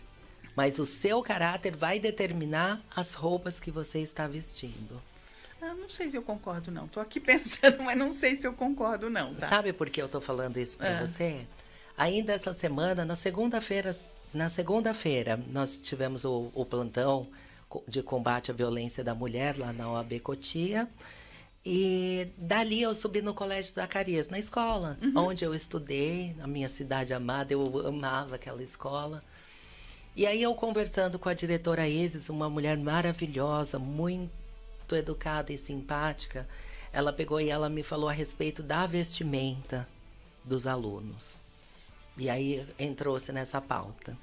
Speaker 1: mas o seu caráter vai determinar as roupas que você está vestindo.
Speaker 2: Não sei se eu concordo, não. Estou aqui pensando, mas não sei se eu concordo, não. Tá?
Speaker 1: Sabe por que eu estou falando isso para você? Ainda essa semana, na segunda-feira, nós tivemos o plantão de combate à violência da mulher lá na OAB Cotia. E dali eu subi no Colégio Zacarias, na escola, onde eu estudei, na minha cidade amada, eu amava aquela escola. E aí eu conversando com a diretora Isis, uma mulher maravilhosa, muito educada e simpática, ela pegou e ela me falou a respeito da vestimenta dos alunos. E aí entrou-se nessa pauta.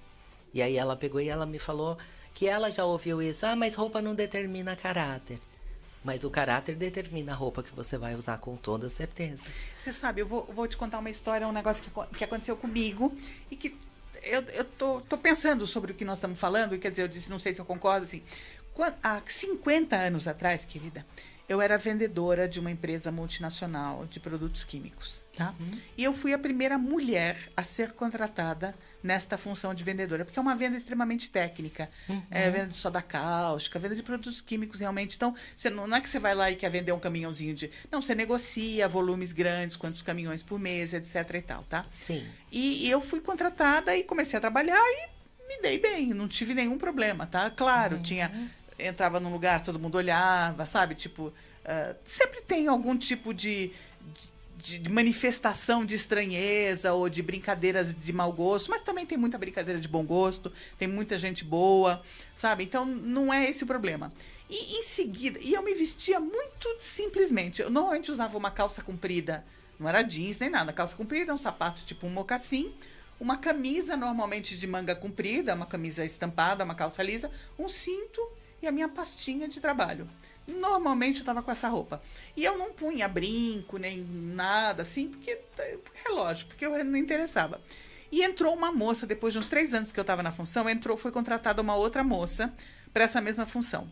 Speaker 1: E aí ela pegou e ela me falou que ela já ouviu isso, mas roupa não determina caráter. Mas o caráter determina a roupa que você vai usar com toda certeza.
Speaker 2: Você sabe, eu vou te contar uma história, um negócio que aconteceu comigo e que eu tô pensando sobre o que nós estamos falando, e quer dizer, eu disse, não sei se eu concordo, assim, há 50 anos atrás, querida, eu era vendedora de uma empresa multinacional de produtos químicos, tá? E eu fui a primeira mulher a ser contratada nesta função de vendedora, porque é uma venda extremamente técnica. É venda de soda cáustica, venda de produtos químicos realmente. Então, não é que você vai lá e quer vender um caminhãozinho de... Não, você negocia volumes grandes, quantos caminhões por mês, etc e tal, tá?
Speaker 1: Sim.
Speaker 2: E eu fui contratada e comecei a trabalhar e me dei bem, não tive nenhum problema, tá? Claro, entrava num lugar, todo mundo olhava, sabe? Tipo, sempre tem algum tipo de manifestação de estranheza ou de brincadeiras de mau gosto, mas também tem muita brincadeira de bom gosto, tem muita gente boa, sabe? Então, não é esse o problema. E em seguida, eu me vestia muito simplesmente. Eu normalmente usava uma calça comprida, não era jeans nem nada, calça comprida, um sapato tipo um mocassim, uma camisa normalmente de manga comprida, uma camisa estampada, uma calça lisa, um cinto e a minha pastinha de trabalho. Normalmente eu estava com essa roupa. E eu não punha brinco, nem nada assim, porque relógio, porque eu não interessava. E entrou uma moça, depois de uns 3 anos que eu estava na função, foi contratada uma outra moça para essa mesma função.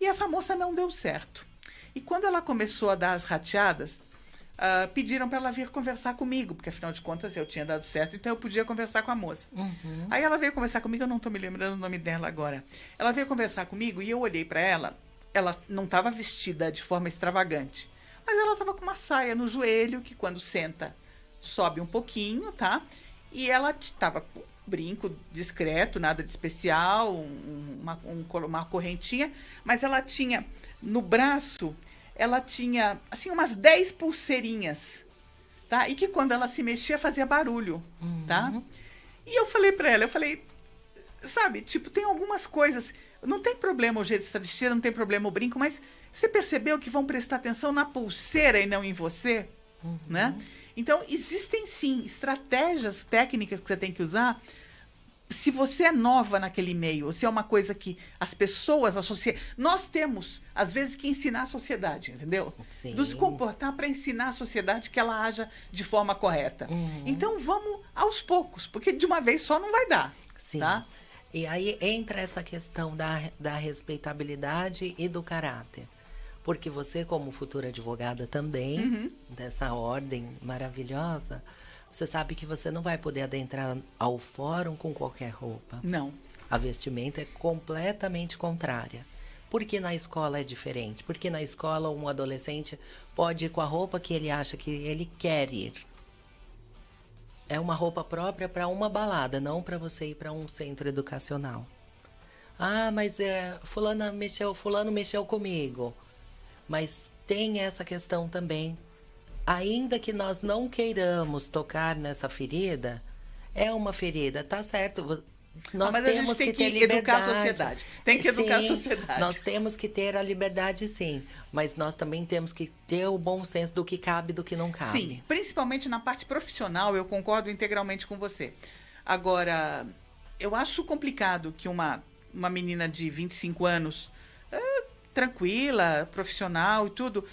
Speaker 2: E essa moça não deu certo. E quando ela começou a dar as rateadas, pediram para ela vir conversar comigo, porque afinal de contas eu tinha dado certo, então eu podia conversar com a moça. Aí ela veio conversar comigo, eu não estou me lembrando o nome dela agora. Ela veio conversar comigo e eu olhei para ela. Ela não estava vestida de forma extravagante, mas ela estava com uma saia no joelho, que quando senta, sobe um pouquinho, tá? E ela estava com um brinco discreto, nada de especial, uma correntinha, mas ela tinha no braço ela tinha, assim, umas 10 pulseirinhas, tá? E que quando ela se mexia, fazia barulho, tá? E eu falei pra ela, sabe, tipo, tem algumas coisas, não tem problema o jeito de estar vestida, não tem problema o brinco, mas você percebeu que vão prestar atenção na pulseira e não em você, né? Então, existem sim estratégias técnicas que você tem que usar. Se você é nova naquele meio, ou se é uma coisa que as pessoas associam... Nós temos, às vezes, que ensinar a sociedade, entendeu?
Speaker 1: Sim.
Speaker 2: Nos comportar para ensinar a sociedade que ela haja de forma correta. Então, vamos aos poucos, porque de uma vez só não vai dar.
Speaker 1: Sim.
Speaker 2: Tá?
Speaker 1: E aí entra essa questão da respeitabilidade e do caráter. Porque você, como futura advogada também, dessa ordem maravilhosa... Você sabe que você não vai poder adentrar ao fórum com qualquer roupa.
Speaker 2: Não.
Speaker 1: A vestimenta é completamente contrária. Porque na escola é diferente. Porque na escola um adolescente pode ir com a roupa que ele acha que ele quer ir. É uma roupa própria para uma balada, não para você ir para um centro educacional. Ah, mas fulano mexeu comigo. Mas tem essa questão também. Ainda que nós não queiramos tocar nessa ferida, é uma ferida, tá certo. Nós
Speaker 2: mas
Speaker 1: temos
Speaker 2: a gente tem
Speaker 1: que ter
Speaker 2: que
Speaker 1: liberdade.
Speaker 2: educar a sociedade. Tem que educar a sociedade.
Speaker 1: Nós temos que ter a liberdade, sim. Mas nós também temos que ter o bom senso do que cabe e do que não cabe.
Speaker 2: Sim, principalmente na parte profissional, eu concordo integralmente com você. Agora, eu acho complicado que uma menina de 25 anos, tranquila, profissional e tudo...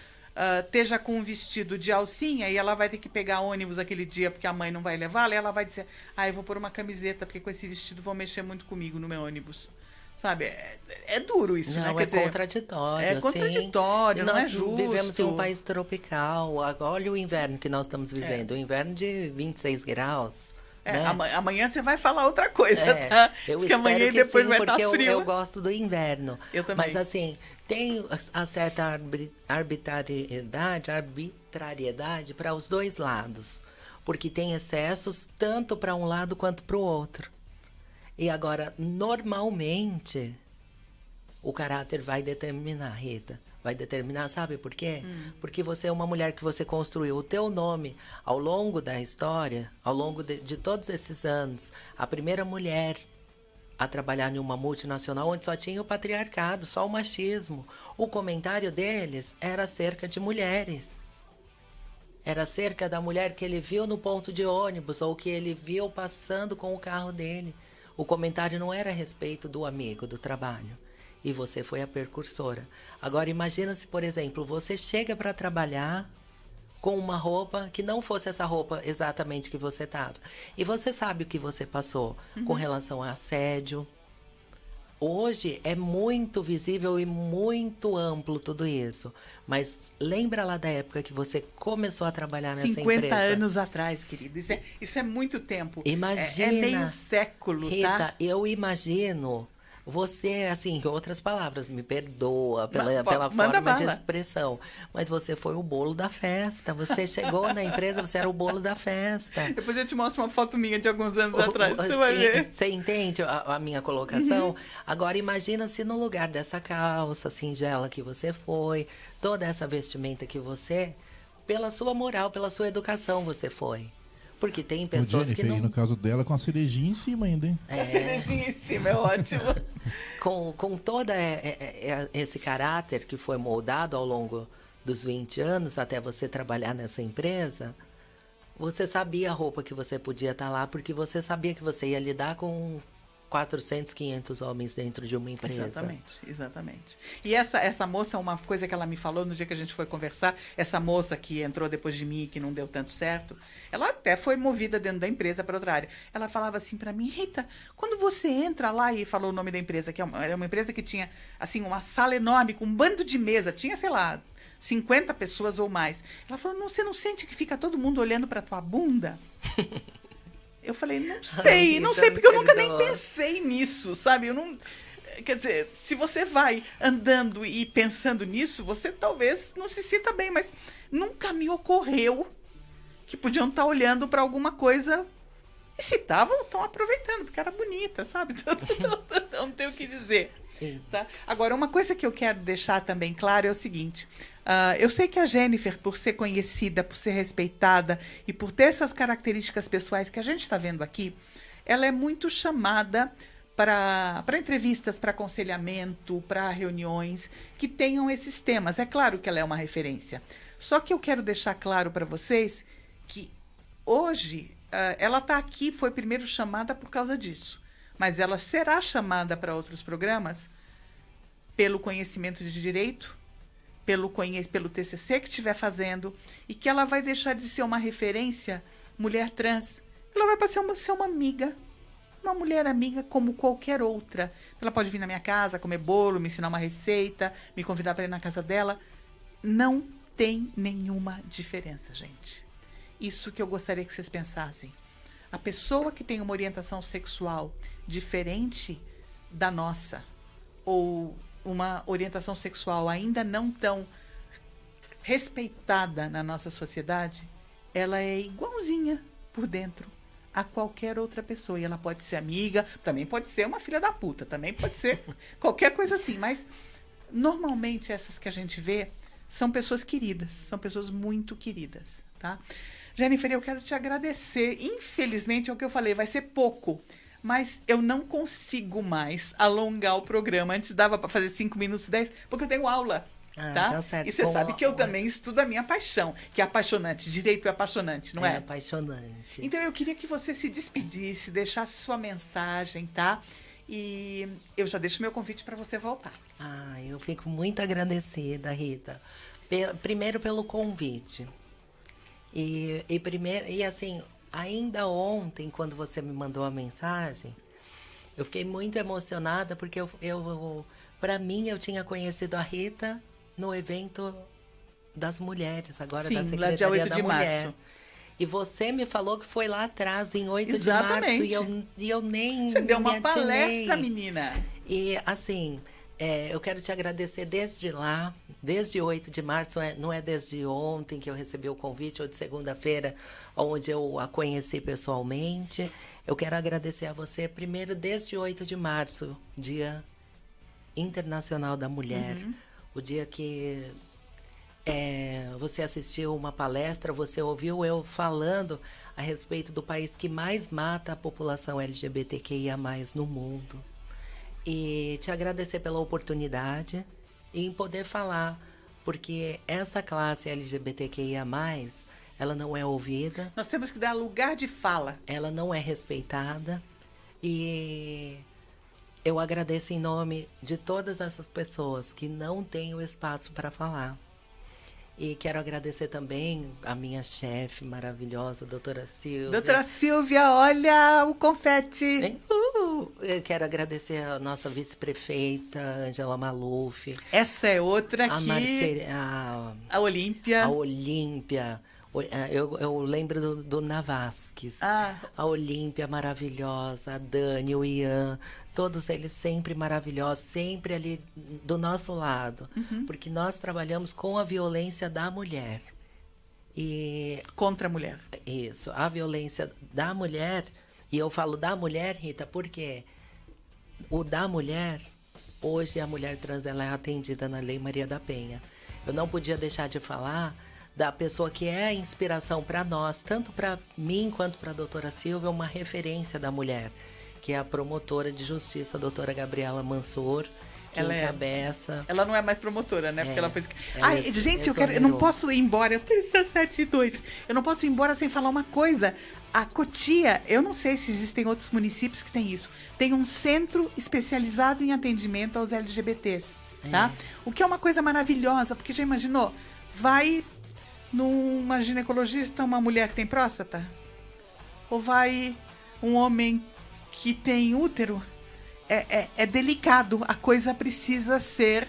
Speaker 2: esteja com um vestido de alcinha e ela vai ter que pegar ônibus aquele dia porque a mãe não vai levá-la, e ela vai dizer, eu vou pôr uma camiseta porque com esse vestido vão mexer muito comigo no meu ônibus. Sabe? É duro isso,
Speaker 1: não,
Speaker 2: né? Quer dizer,
Speaker 1: contraditório.
Speaker 2: É contraditório, não é justo.
Speaker 1: Nós vivemos em um país tropical. Olha o inverno que nós estamos vivendo. O inverno de 26 graus. Né?
Speaker 2: Amanhã você vai falar outra coisa, tá? Diz que amanhã e depois vai estar frio.
Speaker 1: Eu gosto do inverno.
Speaker 2: Eu também.
Speaker 1: Mas assim, tem a certa arbitrariedade para os dois lados. Porque tem excessos tanto para um lado quanto para o outro. E agora, normalmente, o caráter vai determinar, Rita. Vai determinar, sabe por quê? Porque você é uma mulher que você construiu o teu nome ao longo da história, ao longo de todos esses anos. A primeira mulher a trabalhar em uma multinacional onde só tinha o patriarcado, só o machismo. O comentário deles era acerca de mulheres. Era acerca da mulher que ele viu no ponto de ônibus ou que ele viu passando com o carro dele. O comentário não era a respeito do amigo, do trabalho. E você foi a precursora. Agora, imagina se, por exemplo, você chega para trabalhar com uma roupa que não fosse essa roupa exatamente que você estava. E você sabe o que você passou com relação a assédio. Hoje é muito visível e muito amplo tudo isso. Mas lembra lá da época que você começou a trabalhar nessa empresa?
Speaker 2: 50 anos atrás, querida. Isso é muito tempo.
Speaker 1: Imagina.
Speaker 2: É meio século,
Speaker 1: Rita,
Speaker 2: tá?
Speaker 1: eu imagino... Você, assim, em outras palavras, me perdoa pela forma de expressão, mas você foi o bolo da festa. Você chegou na empresa, você era o bolo da festa.
Speaker 2: Depois eu te mostro uma foto minha de alguns anos atrás, você vai ver.
Speaker 1: Você entende a minha colocação? Agora, imagina se no lugar dessa calça singela que você foi, toda essa vestimenta que você, pela sua moral, pela sua educação, você foi. Porque tem pessoas
Speaker 4: Jennifer,
Speaker 1: que não...
Speaker 4: no caso dela, com a cerejinha em cima ainda, hein?
Speaker 2: A cerejinha em cima é ótimo.
Speaker 1: Com todo esse caráter que foi moldado ao longo dos 20 anos, até você trabalhar nessa empresa, você sabia a roupa que você podia estar lá, porque você sabia que você ia lidar com 400, 500 homens dentro de uma empresa.
Speaker 2: Exatamente. E essa moça, uma coisa que ela me falou no dia que a gente foi conversar, essa moça que entrou depois de mim e que não deu tanto certo, ela até foi movida dentro da empresa para outra área. Ela falava assim para mim, Rita, quando você entra lá, e falou o nome da empresa, que era uma empresa que tinha assim uma sala enorme com um bando de mesa, tinha, sei lá, 50 pessoas ou mais. Ela falou, você não sente que fica todo mundo olhando para tua bunda? Eu falei, não sei, porque eu nunca nem pensei nisso, sabe? Eu não... Quer dizer, se você vai andando e pensando nisso, você talvez não se sinta bem, mas nunca me ocorreu que podiam estar olhando para alguma coisa. E se estavam, estão aproveitando, porque era bonita, sabe? Então, não tem o que dizer.
Speaker 1: Sim.
Speaker 2: Tá? Agora, uma coisa que eu quero deixar também claro é o seguinte. Eu sei que a Jennifer, por ser conhecida, por ser respeitada e por ter essas características pessoais que a gente está vendo aqui, ela é muito chamada para entrevistas, para aconselhamento, para reuniões que tenham esses temas. É claro que ela é uma referência. Só que eu quero deixar claro para vocês que hoje ela está aqui, foi primeiro chamada por causa disso. Mas ela será chamada para outros programas pelo conhecimento de direito, pelo TCC que estiver fazendo, e que ela vai deixar de ser uma referência mulher trans. Ela vai passar a ser uma amiga, uma mulher amiga como qualquer outra. Ela pode vir na minha casa, comer bolo, me ensinar uma receita, me convidar para ir na casa dela. Não tem nenhuma diferença, gente. Isso que eu gostaria que vocês pensassem. A pessoa que tem uma orientação sexual diferente da nossa, ou uma orientação sexual ainda não tão respeitada na nossa sociedade, ela é igualzinha por dentro a qualquer outra pessoa. E ela pode ser amiga, também pode ser uma filha da puta, também pode ser qualquer coisa assim. Mas, normalmente, essas que a gente vê são pessoas queridas, são pessoas muito queridas, tá? Jennifer, eu quero te agradecer. Infelizmente, é o que eu falei, vai ser pouco. Mas eu não consigo mais alongar o programa. Antes dava para fazer 5 minutos, 10, porque eu tenho aula. Tá?
Speaker 1: Certo.
Speaker 2: E você sabe que eu também estudo a minha paixão, que é apaixonante. Direito é apaixonante, não é?
Speaker 1: É apaixonante.
Speaker 2: Então, eu queria que você se despedisse, deixasse sua mensagem, tá? E eu já deixo meu convite para você voltar.
Speaker 1: Eu fico muito agradecida, Rita. Primeiro pelo convite. E assim, ainda ontem, quando você me mandou a mensagem, eu fiquei muito emocionada, porque para mim, eu tinha conhecido a Rita no evento das mulheres, agora da Secretaria
Speaker 2: dia 8
Speaker 1: da
Speaker 2: de
Speaker 1: Mulher.
Speaker 2: março.
Speaker 1: E você me falou que foi lá atrás, em 8
Speaker 2: Exatamente.
Speaker 1: de março, e eu nem
Speaker 2: Você deu uma
Speaker 1: me atinei.
Speaker 2: palestra, menina.
Speaker 1: E, assim, eu quero te agradecer desde lá, desde 8 de março, não é desde ontem que eu recebi o convite, ou de segunda-feira, onde eu a conheci pessoalmente. Eu quero agradecer a você, primeiro, desde 8 de março, Dia Internacional da Mulher, o dia que você assistiu uma palestra, você ouviu eu falando a respeito do país que mais mata a população LGBTQIA+, no mundo. E te agradecer pela oportunidade e em poder falar, porque essa classe LGBTQIA+, ela não é ouvida.
Speaker 2: Nós temos que dar lugar de fala.
Speaker 1: Ela não é respeitada. E eu agradeço em nome de todas essas pessoas que não têm o espaço para falar. E quero agradecer também a minha chefe maravilhosa, doutora Silvia.
Speaker 2: Doutora Silvia, olha o confete.
Speaker 1: Eu quero agradecer a nossa vice-prefeita, Angela Maluf.
Speaker 2: Essa é outra aqui. A Olímpia.
Speaker 1: A Olímpia. Eu lembro do Navasquez. A Olímpia maravilhosa, a Dani, o Ian, todos eles sempre maravilhosos, sempre ali do nosso lado. Porque nós trabalhamos com a violência da mulher.
Speaker 2: Contra a mulher.
Speaker 1: Isso, a violência da mulher. E eu falo da mulher, Rita, porque o da mulher, hoje a mulher trans ela é atendida na Lei Maria da Penha. Eu não podia deixar de falar da pessoa que é a inspiração para nós, tanto para mim quanto para a doutora Silvia, uma referência da mulher, que é a promotora de justiça, a doutora Gabriela Mansor, que encabeça.
Speaker 2: Ela não é mais promotora, né? Porque ela fez. Gente,
Speaker 1: eu
Speaker 2: não posso ir embora. Eu tenho 17,2. Eu não posso ir embora sem falar uma coisa. A Cotia, eu não sei se existem outros municípios que têm isso. Tem um centro especializado em atendimento aos LGBTs, tá? O que é uma coisa maravilhosa, porque já imaginou? Vai numa ginecologista uma mulher que tem próstata? Ou vai um homem que tem útero? É delicado, a coisa precisa ser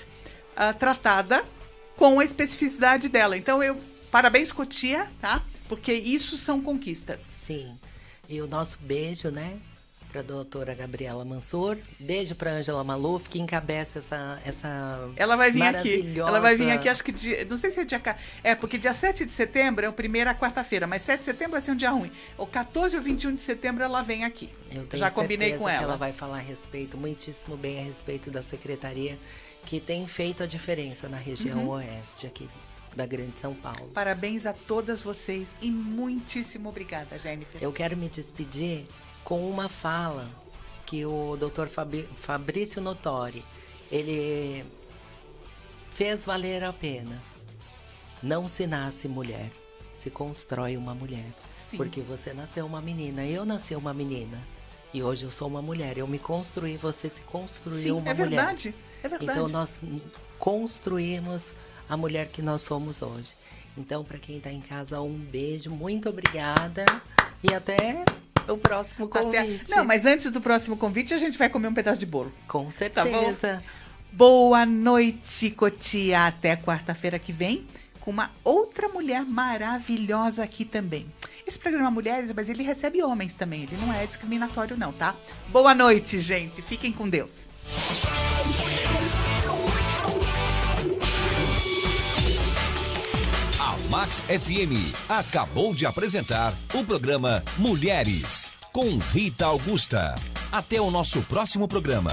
Speaker 2: tratada com a especificidade dela. Então, parabéns, Cotia, tá? Porque isso são conquistas.
Speaker 1: Sim. E o nosso beijo, né? para a doutora Gabriela Mansur, beijo para Ângela Maluf, que encabeça essa
Speaker 2: Ela vai vir aqui. Ela vai vir aqui, acho que não sei se é dia... porque dia 7 de setembro é a primeira quarta-feira, mas 7 de setembro vai ser um dia ruim. O 14 ou 21 de setembro ela vem aqui.
Speaker 1: Eu tenho
Speaker 2: já combinei com ela.
Speaker 1: Que ela vai falar muitíssimo bem a respeito da secretaria, que tem feito a diferença na região oeste aqui da Grande São Paulo.
Speaker 2: Parabéns a todas vocês e muitíssimo obrigada, Jennifer.
Speaker 1: Eu quero me despedir com uma fala que o Dr. Fabrício Notori, ele fez valer a pena. Não se nasce mulher, se constrói uma mulher.
Speaker 2: Sim.
Speaker 1: Porque você nasceu uma menina, eu nasci uma menina. E hoje eu sou uma mulher. Eu me construí, você se construiu uma mulher.
Speaker 2: É verdade.
Speaker 1: Então nós construímos a mulher que nós somos hoje. Então, para quem está em casa, um beijo, muito obrigada e até o próximo convite.
Speaker 2: Não, mas antes do próximo convite, a gente vai comer um pedaço de bolo.
Speaker 1: Com certeza.
Speaker 2: Tá bom? Boa noite, Cotia. Até quarta-feira que vem, com uma outra mulher maravilhosa aqui também. Esse programa Mulheres, mas ele recebe homens também. Ele não é discriminatório não, tá? Boa noite, gente. Fiquem com Deus.
Speaker 5: A Max FM acabou de apresentar o programa Mulheres, com Rita Augusta. Até o nosso próximo programa.